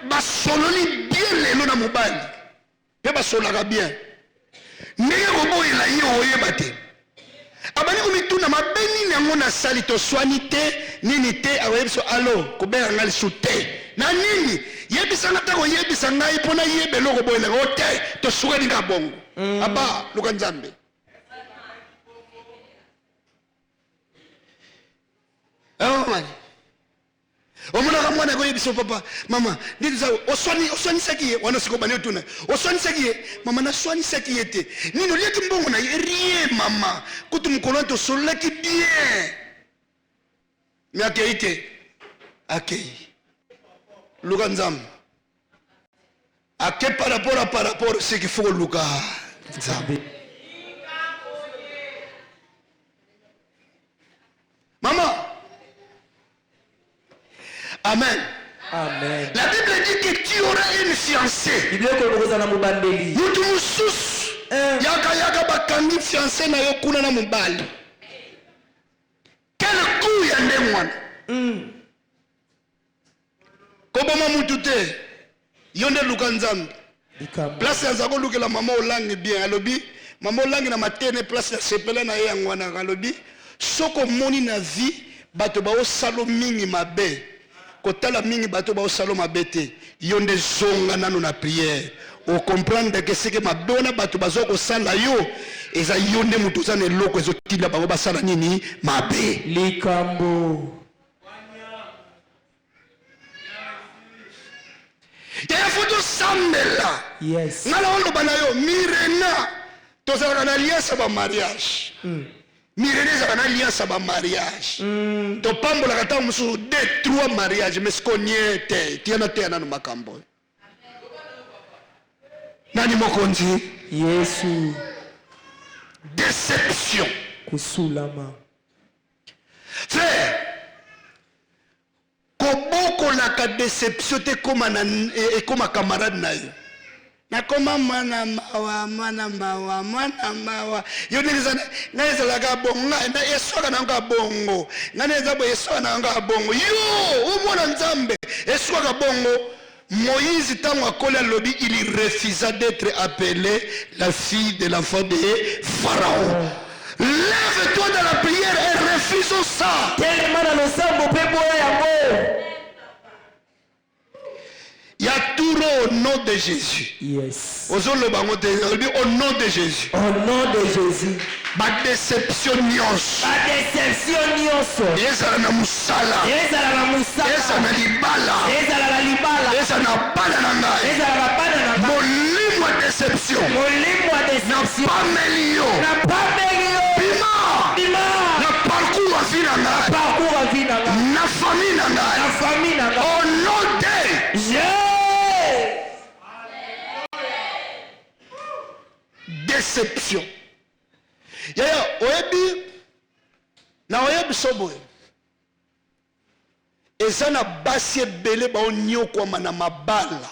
basololi bien lelo na mobali pe basolaka bien ndenge koboyela ye oyeba te abali komituna mabeni nango na sali to swani te nini te awebiso alo kobera ngali sute na nini yebisa ngata ko yebisa ngai pona yebe loko boyela ko te to sukani ka bongo aba luka nzambe mani omona ka mwana ko yebiso papa mama nditi za oswani sakiye wana sikobani otuna oswani sakiye mama na swani sakiye te nino lieki mbongo na rien mama kutu mkono to solaki bien mais akeite akei luka nzambe ake par rapport ce qu'il faut luka nzambe maman. Amen. Amen. La Bible dit que tu auras une fiancée. Mutu mususu yaka bakangi fiancée na yo kuna na mobali. Quel coup ya ndemwana. Koboma mutu te. Yonde luka nzambe. Place ya zako lukela mama olangi bien alobi. Mama olangi na matene place ya sepela na ye ngwana alobi. Soko moni na vie bato ba osalo mingi mabe. Kotala mingi bato ba osalo mabete yonde zonga nano na prière o comprendre que c'est que mabona bato bazoko sala yo eza yonde mutu za ne loko ezotila bango basala nini mabe likambo ya foto sambela yes ngala ondo bana yo mirena tozala na alliance ba mariage Mireneza kana alliance ba mariage. To pambola kata musu 2-3 mariage mais skonyete tiana tena no makambo. Nani mokonzi? Yesu. Déception. Kusulama. Frère, koboko la ka déception te koma na koma camarade na yo. Nakoma mwana mawa yonelizana ngeza la ka bongo na yesoka na ka bongo nganeza bo yesoka na ka bongo yo umona nzambe yesoka ka bongo Moïse tango akola lobi il refusa d'être appelé la fille de l'enfant de Pharaon. Lève-toi dans la prière et refuse ça. Il y a tout au nom de Jésus. Yes. Au nom de Jésus. Au nom de Jésus. Ma déception nyos. Ma déception nyos. Ezala na musala. Ezala na musala. Ezala na libala. Ezala na libala. Ezala na bana na ngai. Ezala na bana na ngai. Molimo déception. Molimo déception. Na pamelio. Na pamelio. Bima. Bima. Na parcours à vie na ngai. Na parcours à vie na ngai. Na famille na ngai. Na famille na ngai. Au nom de Jésus. Déception. Yaya oyebi na oyebi soboye eza na basi ebele baonyokwama na mabala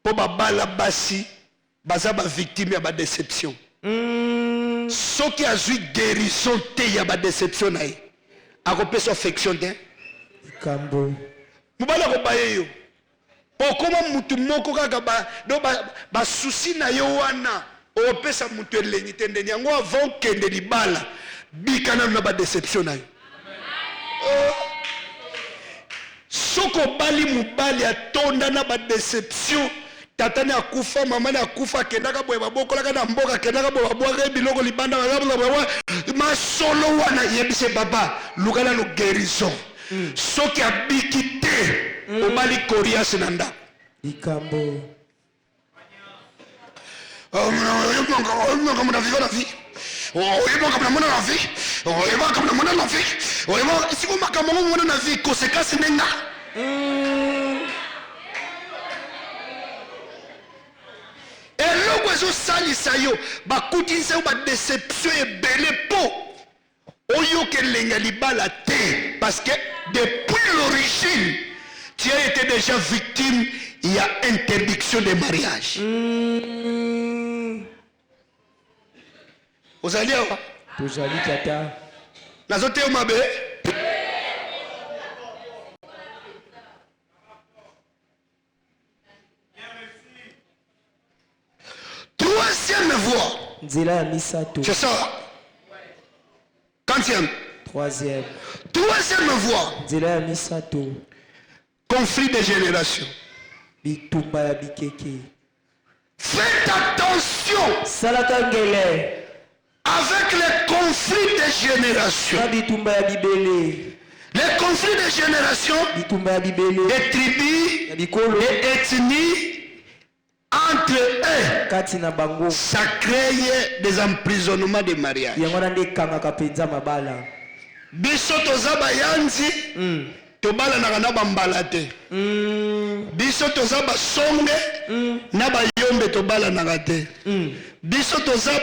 po babala basi baza bavictime ya badéception soki azwi guérison te ya badéception na ye akopesa affection te kambo mobali akobaye yo pokoma mutu moko kaka basusi na yo wana opesa mutu elengi te ndeni yango avant kende libala bika nanu na badéception na yo soko obali mobali atonda na badéception tata ni akufa mama ni akufa akendaka boye babokolaka na mboka akendaka boye babwaka biloko libanda masolo wana yebise papa luka nanu guérison soki abiki te obali coriace na ndako likambo Parce que depuis l'origine, tu as été déjà victime, il y a interdiction de mariage. Vous allez où? Troisième voie. C'est ça. Quantième? Troisième voie. Conflit de génération. Faites attention avec les conflits de génération. Les conflits de génération, des tribus, des ethnies, entre eux, ça crée des emprisonnements de mariage. Biso toza bayanzi, tobala na bambala te. Biso toza basonge, na bayombe tobala na te. Biso toza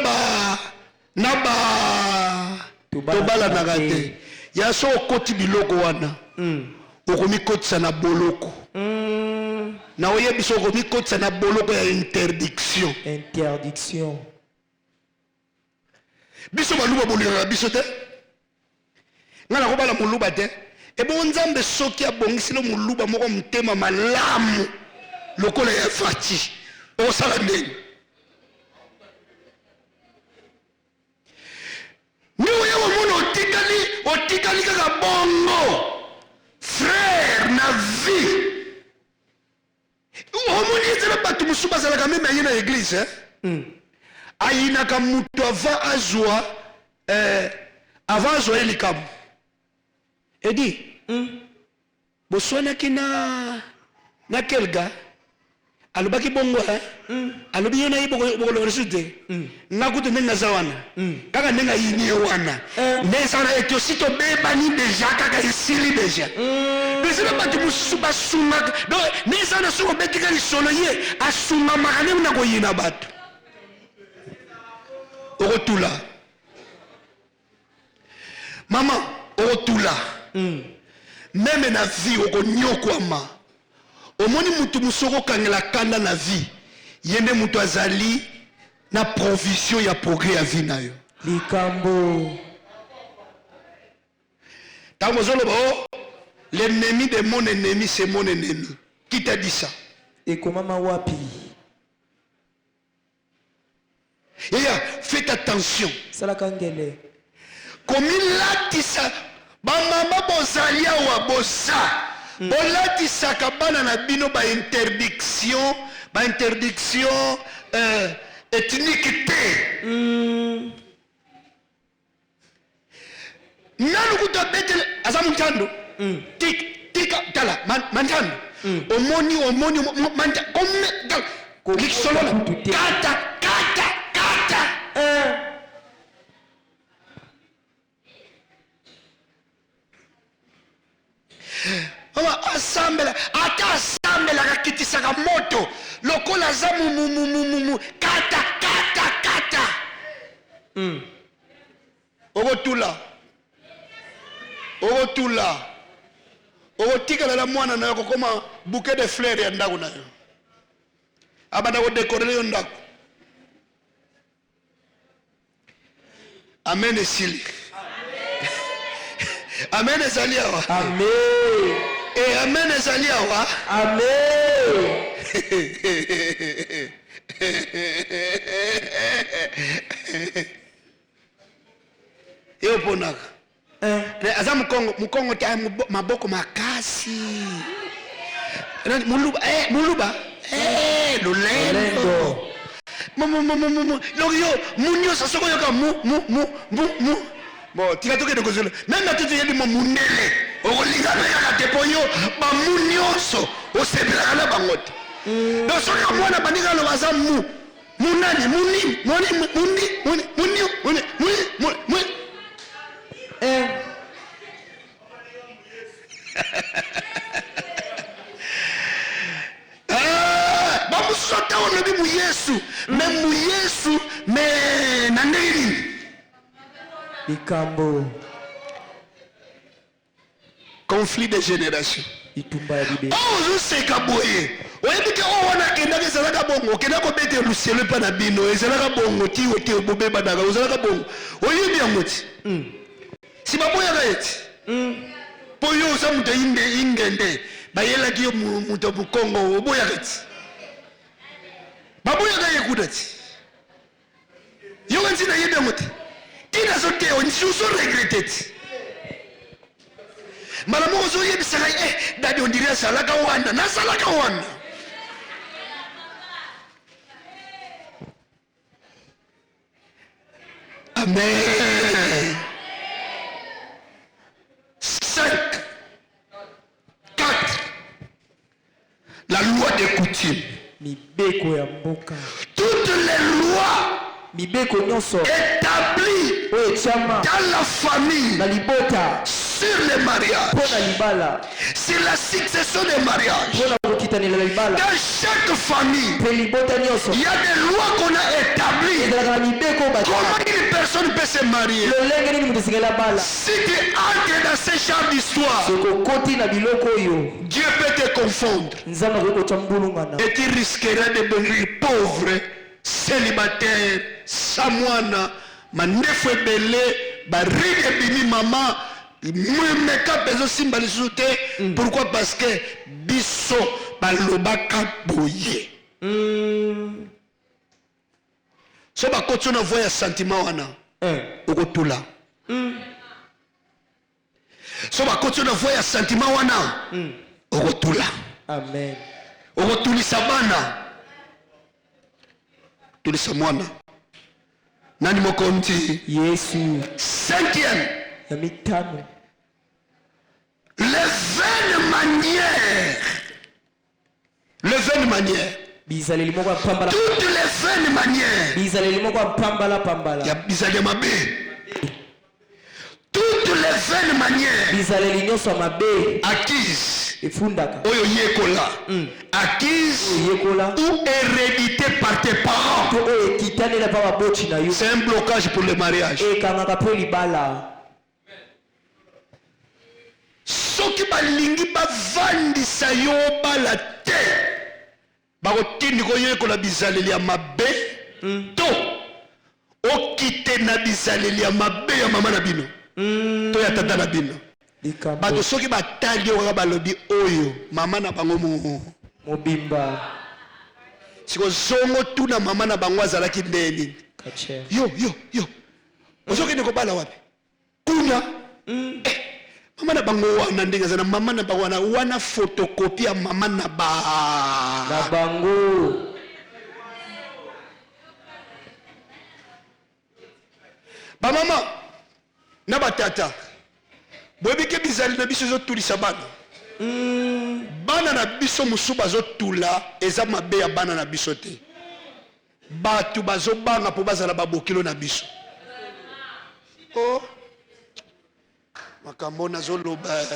tobala na te. Ya so okoti biloko wana. Okomi kotisa na boloko. Na oye biso okomi kotisa na boloko ya interdiction. Biso baluba bolira biso te. Ngala ko bala muluba te. Ebo nzambe soki abongisi lo muluba moko mtema malamu lokola ya fati. O sala ndeni. Ni oya womono otikali kaka bongo. Frère na vie. Omoni ezela batu musuba zala ka meme yena église ayina ka mutu avant azwa elikamu. Edi boswana kina na kelga alobaki bongo alobi yena yiboko resute ngakutu ndenga zawana kaka ndenga yini wana nesana etosito bebani deja kaka isili deja besela batu musuba suma do nesana suko betika lisolo ye asuma makane na ko yina batu orotula mama orotula même na vie okonyokwama omoni mutu musoko kangela kanda na vie yende mutu azali na provision ya progrès ya vie na yo likambo tango zoloba l'ennemi de mon ennemi c'est mon ennemi. Qui t'a dit ça? Et comment ma wapi? Faites attention. Salakangele. Comme il l'a dit ça, bamama bozalia wa bosa. Bolati sakabana na bino ba interdiction ethnique te. Nanu kuta betel azamu tando. Tika tala mantando. Omoni manta comme liksolona kata. Asambela kakitisaka moto lokola za mu kata ogotula ogotikala la mwana na yoko koma bouquet de fleurs ya ndako na yo abanda ko décorer yo ndako. Amen esili. Amen ezali awa. Amen. Et amen ezali awa. Amen. Yo ponaka. Aza mukongo ta maboko makasi. Muluba. Lolendo. Loyo munyo sasoko yoka mu. Bon, tika toke de kozolo. Même na tutu yebi mo munele. Okolinga na teponyo ba munyoso. Osebela na bangote. Donc soki mwana bandika lo baza mu Munani, conflit de génération. Oh, c'est kaboye. Oyebi ke o wana kenda ke zalaka bongo, kenda ko bete lucielo pa na bino, ezalaka bongo ti ote obobe badaka, ezalaka bongo. Oyebi yangoti. Si baboya ka eti. Po yo sa muto ingende, bayela ki yo muto bu Kongo, oboya ka eti. Baboya ka yekudati. Yo nzi na yebe ngoti. Tina sote on so regretted. Malamu ozo yebi sala dadi on dirait salaka wana, na salaka wana. Amen. 5, 4. La loi des coutumes. Toutes les lois établies dans la famille sur le mariage, sur la succession des mariages. Dans chaque famille, il y a des lois qu'on a établies. Comment une personne peut se marier? Si tu entres dans ce genre d'histoire, Dieu peut te confondre. Et tu risqueras de devenir pauvre, célibataire, samwana, manefwe belé, barige bimi mama, meka bezo simba lisute. Pourquoi? Parce que biso balobaka boye. So ba koto na voya sentiment wana. Okotula. So ba koto na voya sentiment wana. Okotula. Amen. Okotulisa bana. Tulisa mwana. Nani mokonti? Yesu. 5e. Ya mitano. Les vaines manières. Les vaines manières. Toutes les vaines manières. Ya bizali mabe. Toutes les vaines manières. Acquises. Oyo yekola. Acquise ou hérédité par tes parents. C'est un blocage pour le mariage. Soki balingi bavandisa yo bala te. Bakotindi ko yekola bizaleli ya mabe. To okite na bizaleli ya mabe ya mama na bino. To ya tata na bino. Bato soki batali yo balobi oyo mama na bango mobimba. Siko zongo tu na mama na bango azalaki ndeni. Yo. Osoki ndeko bala wapi? Kuna. Mama na bango wana ndenge zana mama na bango wana photocopie ya mama na bango. Ba mama na batata. Boyebike bizali na biso ezotulisa bana. Bana na biso musu bazotula eza mabe ya bana na biso te. Batu bazobanga po bazala babokilo na biso. Oh. Makambo nazoloba.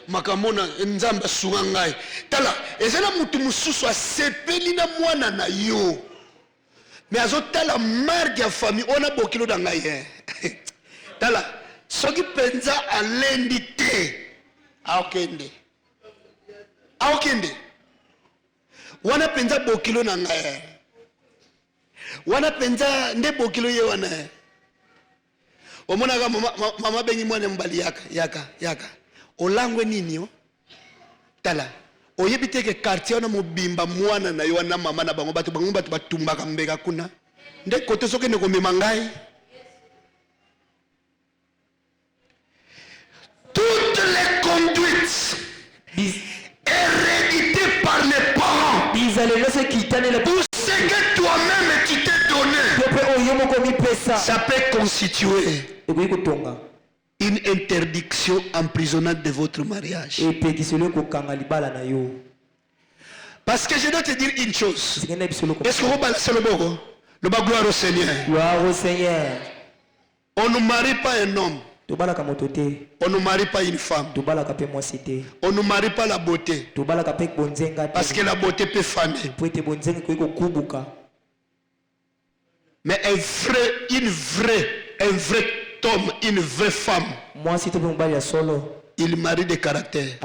Makambo na nzamba sunga ngai. Tala, ezala mutu mususu asepeli na mwana na yo. Mais azotala marque ya famille ona bokilo na ngai. Tala, soki penza alendi te. Aokende. Wana penza bokilo na ngai. Wana penza nde bokilo ye wana. Omona mama bengi mwana mbali yaka. Olangwe nini yo? Tala, oyebite ke quartier na mobimba mwana na yo wana mama na bango batu batumbaka mbeka kuna. Nde kote soki ne komema ngai. Toutes les conduites héréditées par les parents, tout ce que toi-même tu t'es donné, ça peut constituer une interdiction emprisonnante de votre mariage. Parce que je dois te dire une chose. Est-ce que vous balancez le bogo? Le bas gloire au Seigneur. Gloire au Seigneur. On ne marie pas un homme. On ne marie pas une femme. On ne marie pas la beauté. Parce que la beauté peut faner. Mais un vrai homme, une vraie femme, il marie des caractères.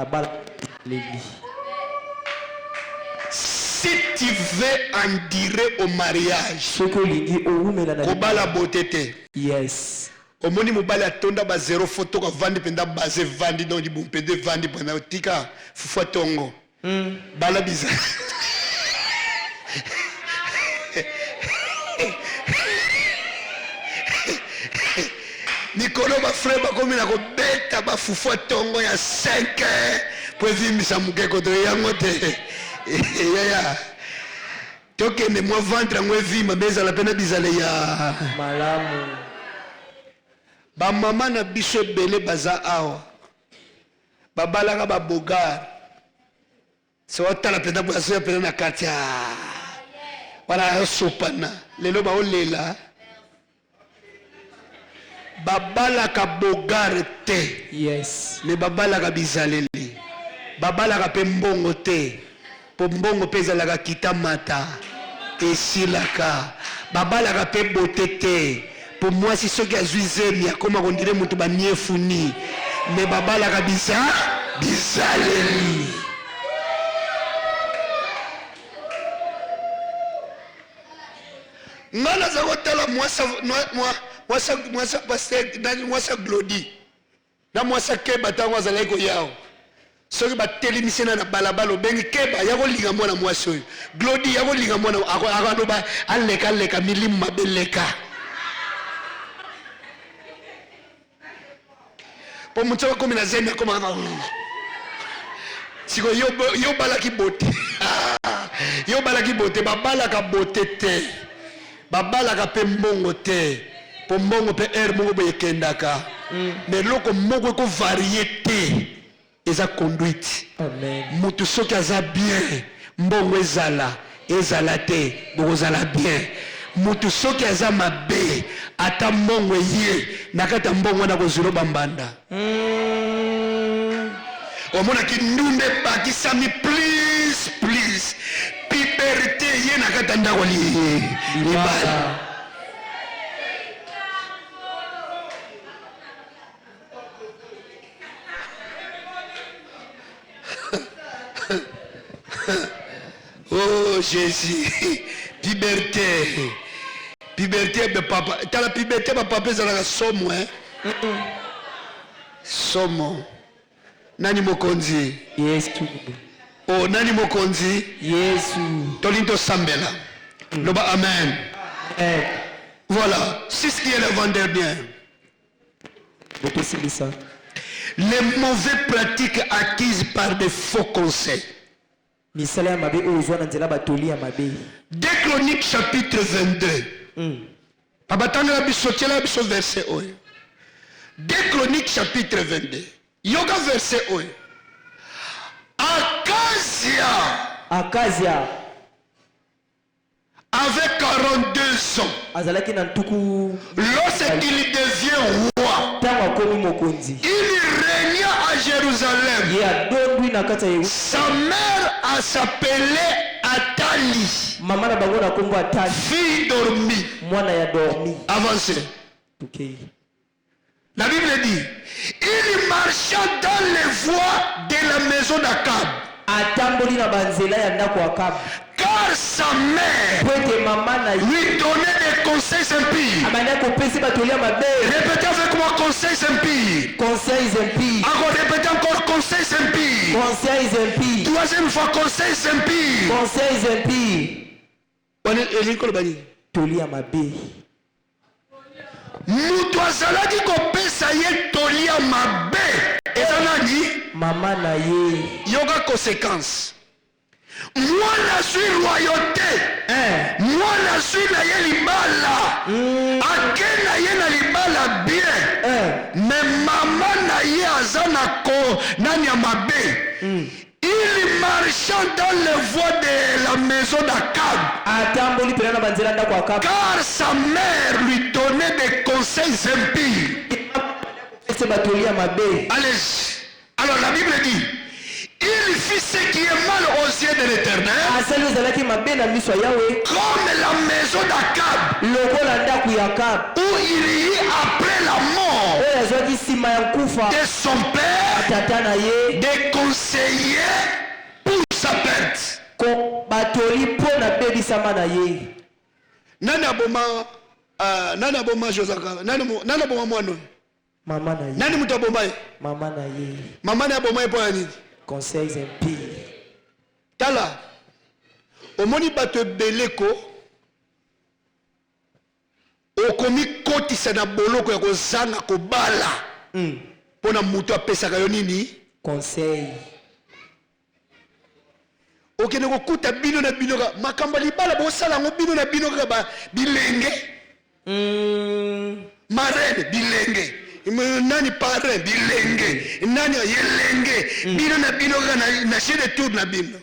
Si tu veux en dire au mariage, la beauté. Yes. Au moni mobile atonda ba zéro photo ka vandi penda base vandi donc di bumpede vandi penda tika fufa tongo. Bala biza. Nikolo ba frère ba komi na ko beta ba fufa tongo ya 5 pour vimisa mukeko to yango te. Ya. Toke ne mo ventre ngwe vima beza la pena bizale ya malamu. Ba mama na biso bele baza awa. Babalaka ba bogar. So otala penda kwa so penda na katia. Wala sopana. Lelo ba olela. Babalaka bogar te. Yes. Le babalaka bizaleli. Babalaka pe mbongo te. Po mbongo peza la kita mata. Esilaka. Babalaka pe bote te. Pour moi, si ceux qui ont joué, comme on dirait, mon tuba nie funi. Mais baba la kabisa, bisaleli. Ngala za kotala moi ça passer dans moi ça glodi. Na moi ça keba tango za leko yao. Soki ba télémission na balabalo bengi keba ya ko linga mwana moi soyo. Glodi ya ko linga mwana akano ba aleka milimu mabeleka. Pour mon chou comme la zène comme si yo balaki beauté yo balaki beauté babalaka beauté te babalaka pe mbongo te po mbongo pe air moko be kendaka mais loko moko ko variété eza conduite. Amen. Mutu soki aza bien mbongo ezala te bokozala bien. Mutu soki aza mabe ata mbongo ye nakata mbongo na kozuro bambanda. Omona ki ndunde bakisami please puberté ye nakata ndako libala. Oh Jésus, puberté de papa. T'as la puberté de papa, c'est la somme, hein? Somme. Nani mokonzi? Yes. Oh, nani mokonzi? Yes. Tolinto Sambela. Loba amen. Voilà, c'est ce qui est le vendeur bien. Les mauvaises pratiques acquises par des faux conseils. 2 Chroniques chapitre 22. Abatanga bisotiela biso verset 1. 2 Chroniques chapitre 22. Yoga verset 1. Acasia avait 42 ans. Lorsqu'il devient roi, il régna à Jérusalem. Sa mère s'appelait Athalie, fille dormie. Avancez. La Bible dit, il marcha dans les voies de la maison d'Akab. Car sa mère lui donnait des conseils impies. Répétez avec moi, conseils impies. Encore répétez encore, conseils impies. Troisième fois, conseils impies. Mutu azalaki kopesa ye tolia mabe eza nani mama na ye yoga conséquence mwana zwi royauté mwana zwi na ye libala ake na ye na libala bien mais mama na ye aza na ko nani ya mabe il marchant dans les voies de la maison d'Akab. Car sa mère lui donnait des conseils impies. Allez, alors la Bible dit, il fit ce qui est mal aux yeux de l'Éternel, comme la maison d'Akab, où il y eut après la mort de son père des conseillers pour sa perte. Nana boma Josaka, nana boma mwano. Maman na ye. Nani mutu aboma ye? Maman na ye. Maman na aboma ye po ya nini? Conseils impies. Tala, omoni bato ebeleko, okomi kotisa na boloko ya kozanga kobala. Pona mutu apesaka yo nini? Conseil. Okende kokuta bino na bino ka makamba libala bosala ngo bino na bino ka ba bilenge. Marene bilenge. Nani parrain bilenge. Nani yelenge. Bino na bino ka na chez de tour na bino.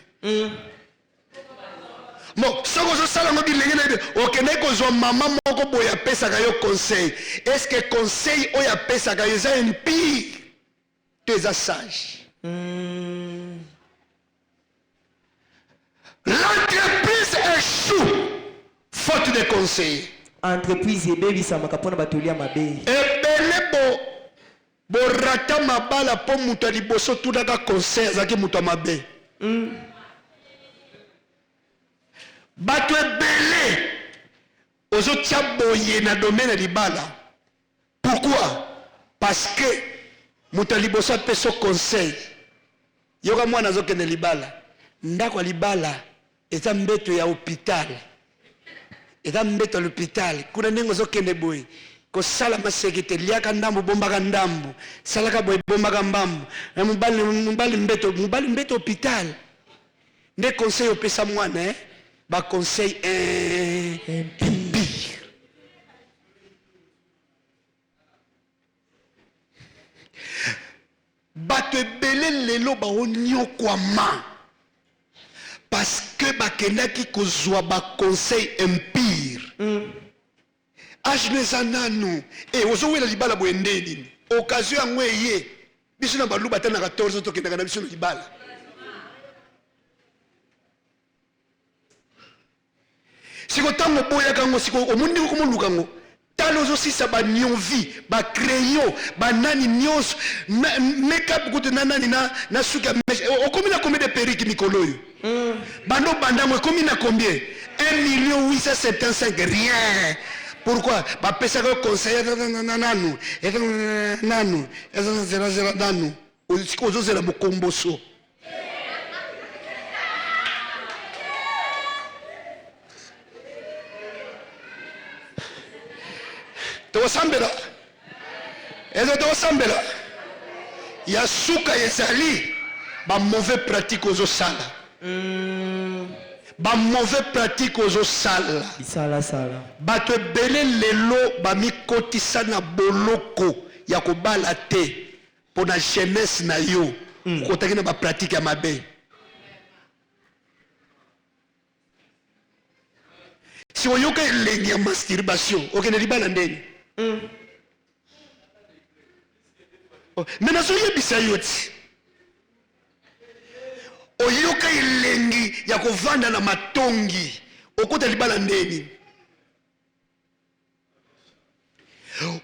Bon, soko zo sala ngo bilenge na bino. Okende ko zo mama moko boya pesa ka yo conseil. Est-ce que conseil o ya pesa ka yo za impie? Tu es sage. L'entreprise échoue faute de conseil. Entreprise ebeli samaka pona batolia mabe. Ebele bo rata mabala po mutu liboso tunaka conseil azaki mutu mabe. Bato ebele ozo tia boye na domaine libala. Pourquoi? Parce que mutu liboso peso conseil. Yoka mwana azokende libala. Ndako libala eza mbeto ya hôpital. Eza mbeto ya l'hôpital. Kuna ndenge ozokende boye. Kosala masekete liaka ndambu bombaka ndambu. Salaka boye bombaka mbambu. Mubali mbeto hôpital. Nde conseil opesa mwana ba conseil impie. Bato ebele lelo ba onyokwama. Parce que bakendaki kozwa ba conseil impire. Ajneza nanu. Ozo wela libala boende nini. Occasion yango eye. Biso na baluba tana 14 tokendaka na biso na libala. Siko tango boya kango siko omundi ko moluka ngo. Talo zo sisa ba nyonvi, ba crayon, ba nani nyos, make-up kutu nani na suka mesh. Okomina combien de perruques mikolo yo? Bando bandamo combien na combien? 1,875 rien. Pourquoi? Ba pesa ko conseiller nanu. Nanu. Ezera nanu. Osiko zo zela mokomboso. Tawasambela. Ezo tawasambela. Ya suka ezali ba mauvais pratique ozo sala. Ba mauvais pratique ozo sala. Sala. Bato ebele lelo ba mikotisa na boloko ya kobala te pona jeunesse na yo. Kotaki na ba pratique ya mabe. Si oyoka elengi ya masturbation, okende libala ndeni. Mais nazo yebisa yo ti. Oyoka elengi ya kovanda na matongi, okota libala ndeni.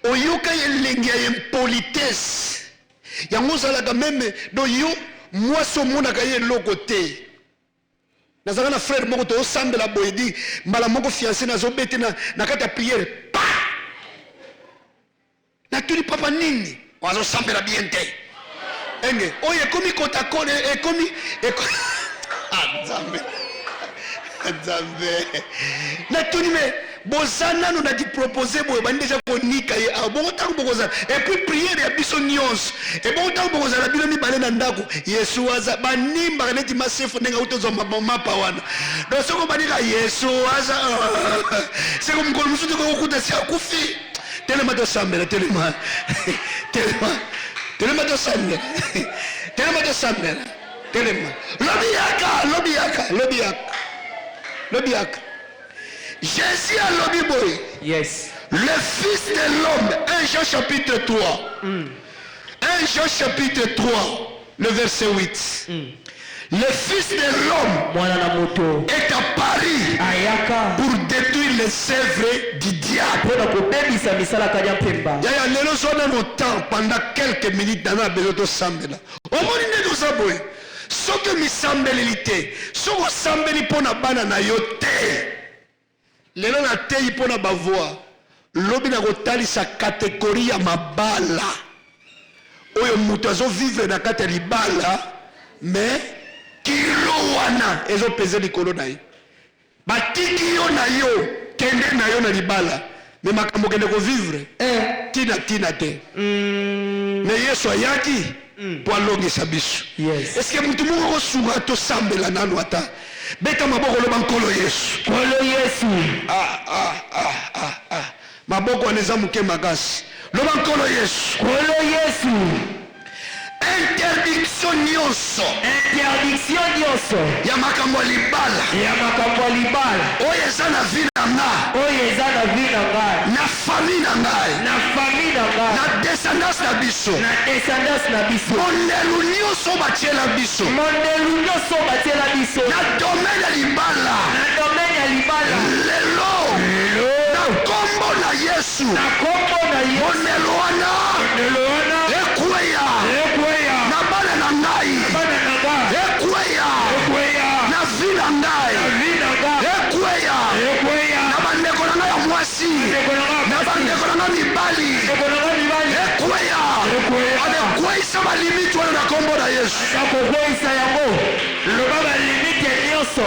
Oyoka elengi ya impolitesse. Yango zalaka meme do yo mwaso mona ka ye loko te. Nazaka na frère moko to osambela boyedi mbala moko fiancé nazo bete na kata prière. Na tuli papa nini? Wazo sambela bien te. Enge, oye komi kota kone komi Nzambe. Na tuli me bozana no na di proposer boye bandi déjà konika ye bon tango bokoza et puis prière ya biso nyonso et bon tango bokoza la bino mi balé na ndako Yesu aza banimba neti masefo ndenga utozo mapa wana donc soko banika Yesu aza c'est comme ko musutu ko kuta si akufi telema to sambela telema to sambela Telema. Lobiaka. Jésus a lobi boy. Yes. Le Fils de l'homme, 1 Jean chapitre 3. 1 Jean chapitre 3, le verset 8. Le Fils de l'homme est apparu pour détruire les œuvres du diable. Pendant quelques minutes, dans la maison de Sambela. Au moins, nous avons ce que nous sambelité, ce que nous sambeli pour na bana na yote. Les gens na tei pour na bavoa. Lobi na kotali sa catégorie ya mabala. Oyo mutu azo vivre na kati ya libala, mais kilo wana ezo pese likolo na ye. Batiki yo na yo, kende na yo na libala, mais makambo kende ko vivre. Tina te. Mais Yesu ayaki pour alongisa biso. Yes. Est-ce que mutu moko ko sunga to sambela nanu ata? Beta maboko lo bankolo Yesu. Kolo Yesu. Maboko aneza muke makasi. Lo bankolo Yesu. Kolo Yesu. Interdiction nyonso. Ya makambo libala. Oyo eza na vie na nga. Na famille na ngai. Na descendance na biso. Mondelu nyonso batiela biso. Na domaine ya libala. Lelo. Na kombo na Yesu. Mondelu wana. Ekweya. Na bana na ngai. Ekweya. Na vie na ngai. Ekweya. Na bandeko na ngai ya mwasi. Na bandeko na ngai mibali. Ekweya. Amekweyisa balimiti wana na kombo na Yesu. Loba balimite nyonso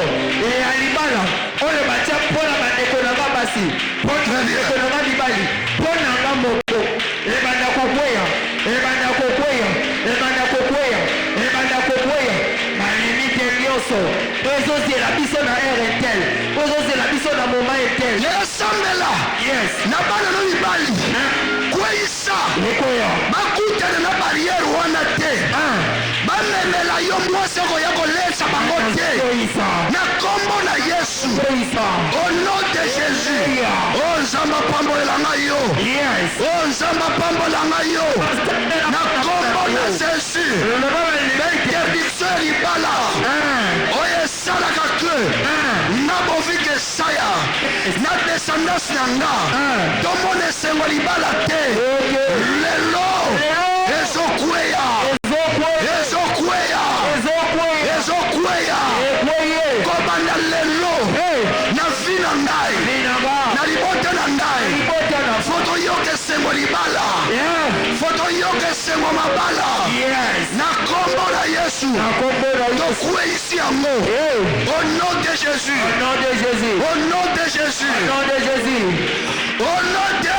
ya libala oyo batia mpona bandeko na nga basi mpona bandeko na nga mibali mpona nga moko ebanda kokweya balimite nyonso ezozela biso na ere tel ezozela biso na moma etel yesambela na bana no mibali kweyisa bakutana na barriere wana te bamemela yo mwasi okoya kolesa bango te na kombo na Yesu au nom de Jésus. Oh nzamba pambolelanga yo. Oh nzamba pambolanga yo na kombo na Jésus. Interdiction libala oyo esalaka ke na bovike esaya na descendance na nga tomona esengo libala te lelo ezokweya kobanda lelo na vi na ngai na libota na ngai foto yoka esengo libala foto yoka esengo mabala na kombo na Yesu tokweyisi yango au nom de Jésus au nom de Jésus au nom de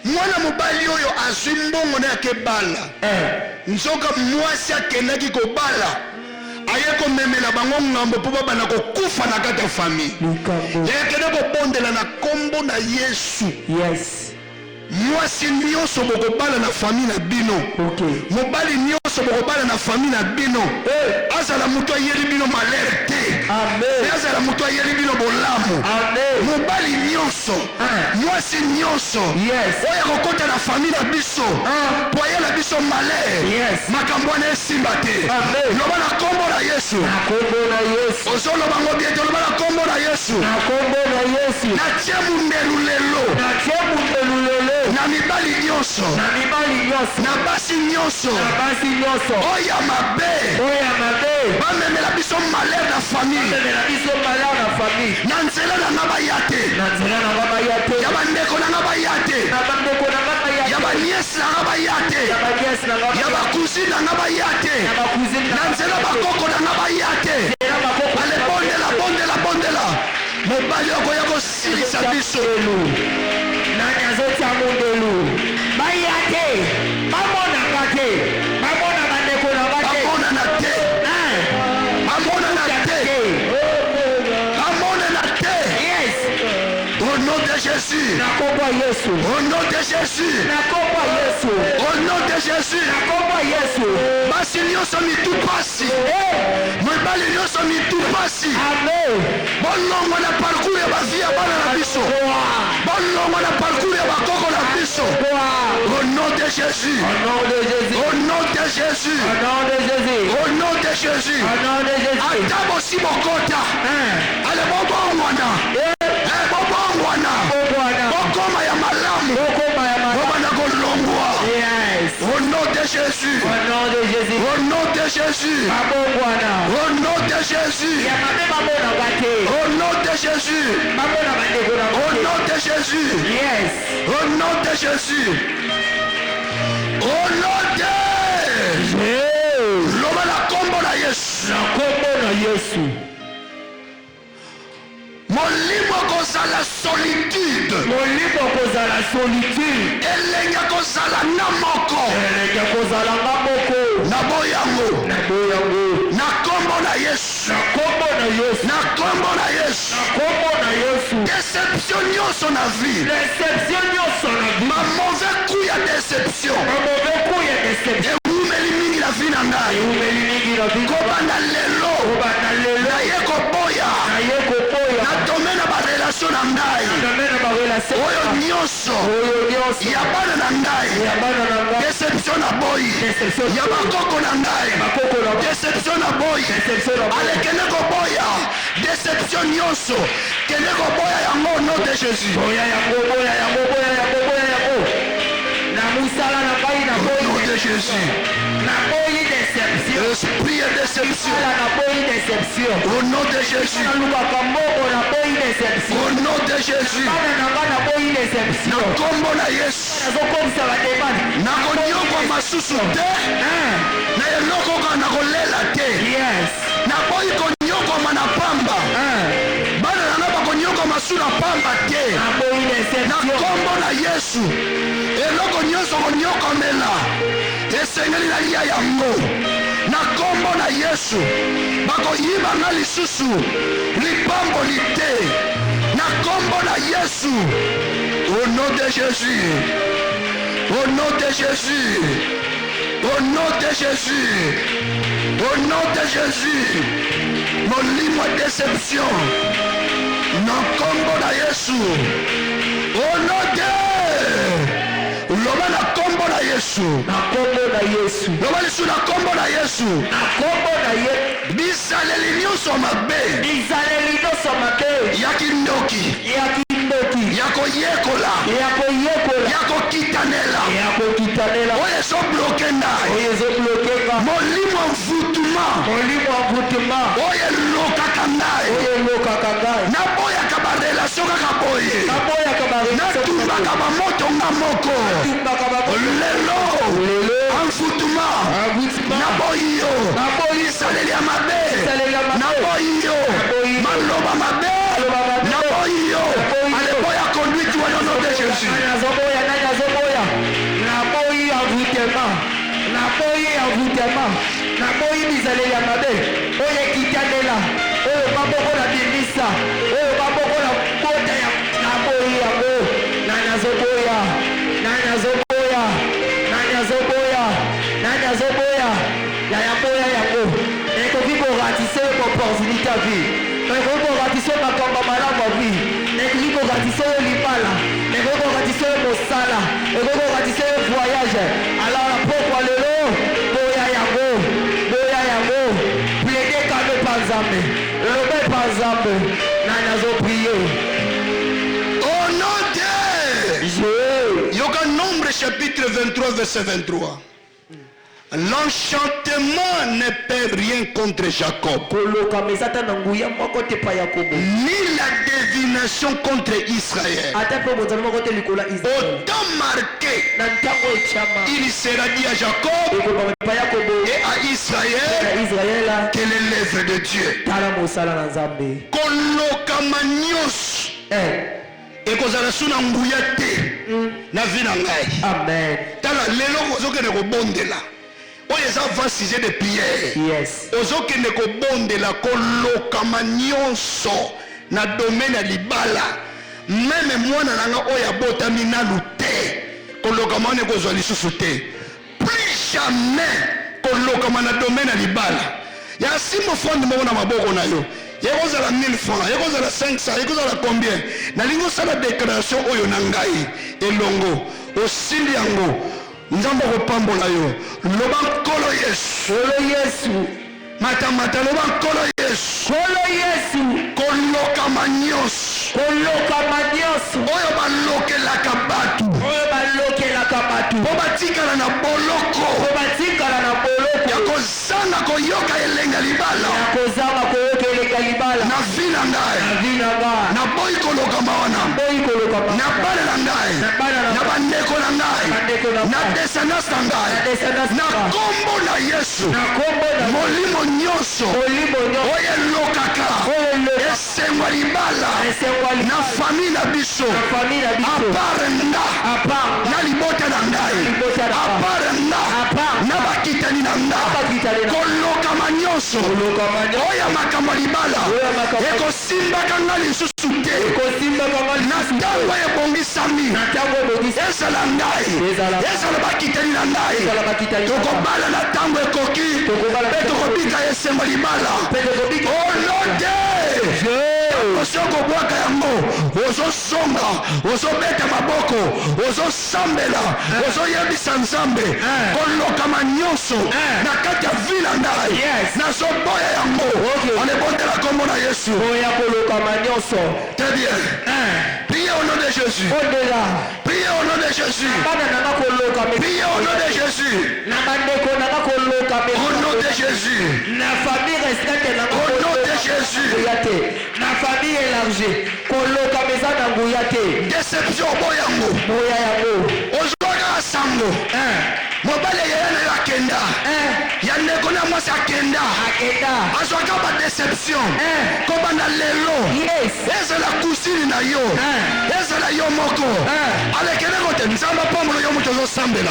mwana mobali oyo azwi mbongo na yake bala nzoka mwasi akendaki kobala aye komemela bango ngambo mpo babana kokufa na kati ya famille yekende kobondela na kombo na Yesu mwasi nyonso bokobala na famille na bino mobali nyonso bokobala na famille na bino azala mutu ayeli bino malere te azala mutu ayeli bino bolamu mobali nyonso mwasi nyonso oyo akokota na famille na biso po ayela biso malere makambo wana esimba te loba na kombo na Yesu ozoloba ngo biete loba na kombo na Yesu natie mundelu lelo na mibali nyonso na basi nyonso oya mabe bamemela biso malere na famille na nzela na nga baya te ya bandeko na nga baya te ya baniesi na nga baya te ya bakusi na nga baya te na nzela bakoko na nga baya te ale bondela mobali okoya kosilisa biso nani azotia mondelu baya te bamonaka te bamona bandeko na nga te bamonana te bamonana te au nom nom de Jésus. Nakomba Yesu. Au nom de Jésus. Nakomba Yesu. Au nom de Jésus. Nakomba Yesu. Basi nyonso mitupasi. Mibali nyonso mitupasi. Amen. Bolongo na parcours ya bavie ya bana na biso. Bolongo na parcours ya bakoko na biso. Au nom de Jésus. Au nom de Jésus. Au nom de Jésus. Au nom de Jésus. Au nom de Jésus. Au nom de Jésus. Ata bosi bokota. Ale bobongwana. Bobongwana. Bokoma ya malamu. Bobana kolongwa. Yes. Au nom de Jésus. Au nom de Jésus. Au nom de Jésus. Au nom de Jésus. Au nom de Jésus. Au nom de Jésus. Yes. Au nom de Jésus. Au nom de Jésus. Loba la kombo na Yesu. Na kombo na Yesu. Molimo kozala solitude. Molimo kozala solitude. Elenga kozala na moko. Elenga kozala na moko. Na boyango. Na boyango. Na kombo na Yesu. Na kombo na Yesu. Na kombo na Yesu. Na kombo na Yesu. Déception nyonso na vie. Déception nyonso na vie. Ma mauvais coup ya déception. Ma mauvais coup ya déception. Ewumeli mingi na vie na ngai. Ewumeli mingi na vie. Kobanda lelo. Kobanda lelo. Naye koboya. Naye koboya. Na domaine na ba relation na ngai. Na domaine na ba relation. Oyo nyonso. Oyo nyonso. Ya bana na ngai. Ya bana na ngai. Déception na boy. Déception. Ya bakoko na ngai. Bakoko na ngai. Déception na boy. Déception na boy. Ale kende koboya. Déception nyonso. Kende koboya yango au nom de Jésus. Boya yango, boya yango, boya yango, boya yango. Na musala na bai na boy. Au nom de Jésus. Na boy déception. Esprit de déception. Na boy déception. Au nom de Jésus. Na lubaka moko na boy déception. Au nom de Jésus. Bana na nga na boy déception. Na kombo na Yesu. Nazokomisa bademane. Na konyokwa masusu te. Na eloko na kolela te. Yes. Na boy konyokwama na pamba. Bana na nga bakonyokwa masu na pamba te. Na boy déception. Na kombo na Yesu. Eloko nyonso konyokomela. Esengeli na lia yango. Na kombo na Yesu. Bakoyiba nga lisusu. Lipamboli te. Na kombo na Yesu. Au nom de Jésus. Au nom de Jésus. Au nom de Jésus. Au nom de Jésus. Molimo déception. Na kombo na Yesu. Au nom de Loba na kombo na Yesu. Na kombo na Yesu. Loba lisu na kombo na Yesu. Na kombo na Yesu. Bisaleli nyonso mabe. Bisaleli nyonso mabe. Ya kindoki. Ya kindoki. Ya koyekola. Ya koyekola. Ya kokitanela. Ya kokitanela. Oyo ezobloke ngai. Oyo ezobloke ngai. Molimo mvutuma. Molimo mvutuma. Oyo elokaka ngai. Oyo elokaka ngai. Naboyaka barelation kaka boye. Naboyaka barelation. Natumbaka bamoto nga moko. Natumbaka bamoto. Lelo. Lelo. Amvutuma. Amvutuma. Naboyi yo. Naboyi. Bisaleli ya mabe. Bisaleli ya mabe. Naboyi yo. Naboyi. Maloba mabe. Maloba mabe. Naboyi yo. Alepoya conduite wa nom de Jésus. Nazoboya, nazoboya. Naboyi avutema. Naboyi avutema. Naboyi bisaleli ya mabe. Oyo ekitanela. Oyo baboko na bimisa. Oyo baboko na kota ya naboyi yango. Nazoboya. Nazoboya. Nazoboya. Nazoboya. Naboya yango. Ekoki koratise opportunité à vie. Ekoki koratise makambo malamu à vie. Ekoki koratise libala. Ekoki koratise mosala. Ekoki koratise voyage. Alors pourquoi lelo boya yango. Boya yango. Plaider kame panzambe. Lobe panzambe. Nazo prier. Au nom de Jésus. Yoga Nombre chapitre 23 verset 23. L'enchantement ne peut rien contre Jacob, ni la divination contre Israël. Autant marqué, il sera dit à Jacob et à Israël quelle est l'œuvre de Dieu. Kolokamanios et kozala suna nguya te na vie na ngai. Amen. Tala lelo kozokende kobondela. Oyo eza vasise de prière. Yes. Ozokende kobondela kolokama nyonso na domaine ya libala. même moi nanga oya botami nalu te kolokama ne kozwa lisusu te plus jamais kolokama na domaine ya libala ya simbo fonde moko na maboko na yo yekozala 1000 francs yekozala 500 yekozala combien nalingi osala déclaration oyo na ngai elongo osili yango nzambe akopambola yo loba nkolo yesu matamata loba nkolo yesu kolokama nyonso oyo balokelaka bato po batikala na boloko ya kozanga koyoka elenga libala na vi na ngai naboyi kolokama wana na bana na ngai na bandeko na ngai na descendance na ngai na kombo na yesu molimo nyonso oyo elokaka esengwa libala na fami na biso apare nga na libota na ngai apare nga na bakitani na nga kolokama nyonso oyo makambo libala ekosimbaka nga lisusu te na ntango ebongisami ezala ngai ezala bakitani na ngai tokobala na ntango ekoki mpe tokobika esengo libala olode osokobwaka yango ozosonga ozobeta maboko ozosambela ozoyebisa nzambe kolokama nyonso na kati ya vi na ngai nazoboya yango alebondela kombo na yesu très bien priez au nom de Jésus priez au nom de Jésus priez au nom de Jésus au nom de Jésus au nom de Jésus na famille élargie kolokama na nguya te déception boyango ozwaka sango mobali yaya na yo akenda ya ndeko na mwasi akenda azwaka badéception kobanda lelo ezala kusini na yo ezala yo moko alekeleko te nzambe pamolo yo moto ozosambela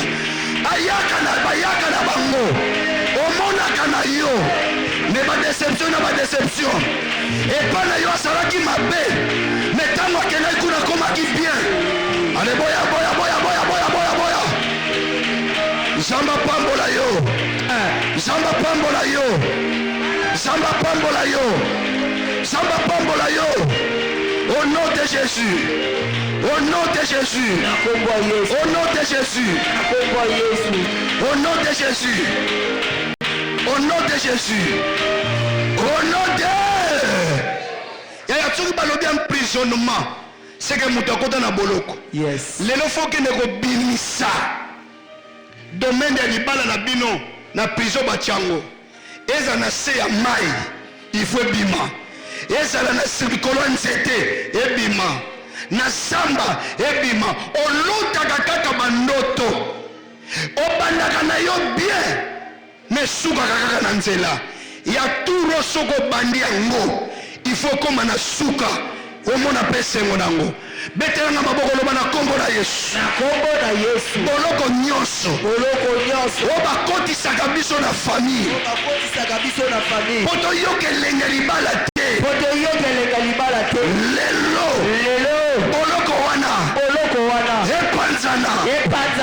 bayaka na bango omonaka na yo me badéception na badéception epa na yo asalaki mabe me ntango akendaki kuna akomaki bien ale boya nzambe apambola yo nzambe apambola yo nzambe apambola yo nzambe apambola yo au nom de Jésus au nom de Jésus au nom de Jésus au nom de Jésus au nom de Jésus au nom de yaya soki balobi emprisonnement seke moto akota na boloko lelo foki ndeko binisa domaine ya libala na bino na prison batiango eza na se ya mai il faut ebima ezala na likolo nzete ebima na samba ebima olutaka kaka bandoto obandaka na yo bien me sukaka kaka na nzela ya turo soko obandi yango il faut koma na suka omona mpe sengo nango betelanga maboko loba na kombo na yesu boloko nyonso oyo bakotisaka biso na famille po toyoka elenge libala te lelo boloko wana epanzana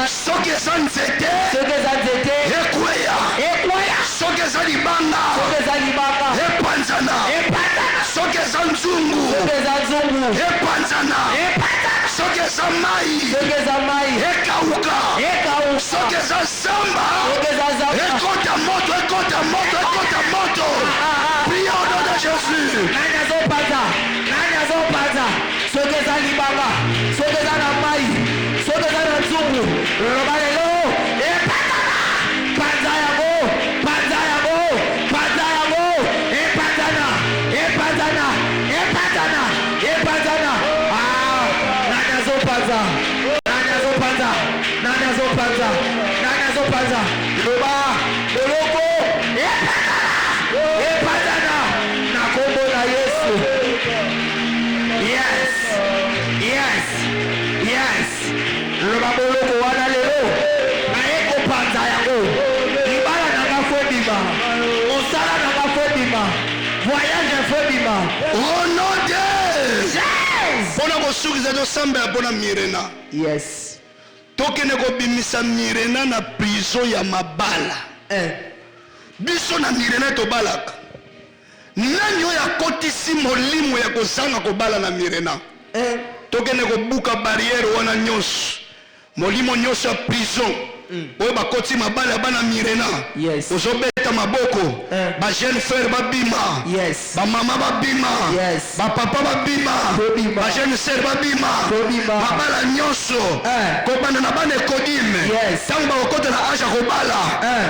soki eza nzete ekweya soki eza libanga epanzana soki eza nzungu epanzana soki eza mai ekauka soki eza samba ekota moto prie au nom de Jésus nani azopanza soki eza libanga soki eza na mai soki eza na nzungu loba lelo panza yango nani azopanza loba boloko epatana na kombo na Yesu yes loba boloko wana lelo naye kopanza yango libala nanga fobima mosala nanga fobima voyage fobima au nom de Jésus mpona kosukiza tosamba ya pona mirena. Yes. Tokene kobimisa mirena na prison ya mabala. Biso na mirena tobalaka. Nani oyo akotisi molimo ya kozanga kobala na mirena? Tokene kobuka barrière wana nyonso. Molimo nyonso ya prison. Oyo bakoti mabala ya bana mirena. Yes. Ozobeta maboko. Ba jeune frère babima. Yes. Ba mama babima. Yes. Ba papa babima. Ba jeune sœur babima. Babala nyonso. Kobana na bana kodime. Yes. Tango bakota na aja kobala.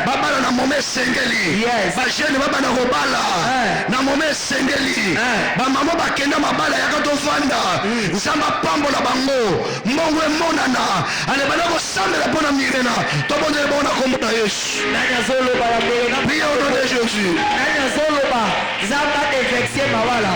Babala na mome sengeli. Yes. Ba jeune babana kobala. Na mome sengeli. Ba mama bakenda mabala ya kato vanda. Nzamba pambo na bango. Mbongo emonana. Ale bana ko sambela pona mirena. Tobonde bona kombo na Yesu. Nanya zolo ba ya mirena. Prions au nom de Jésus. Nanya zolo ba zamba de vexer mawala.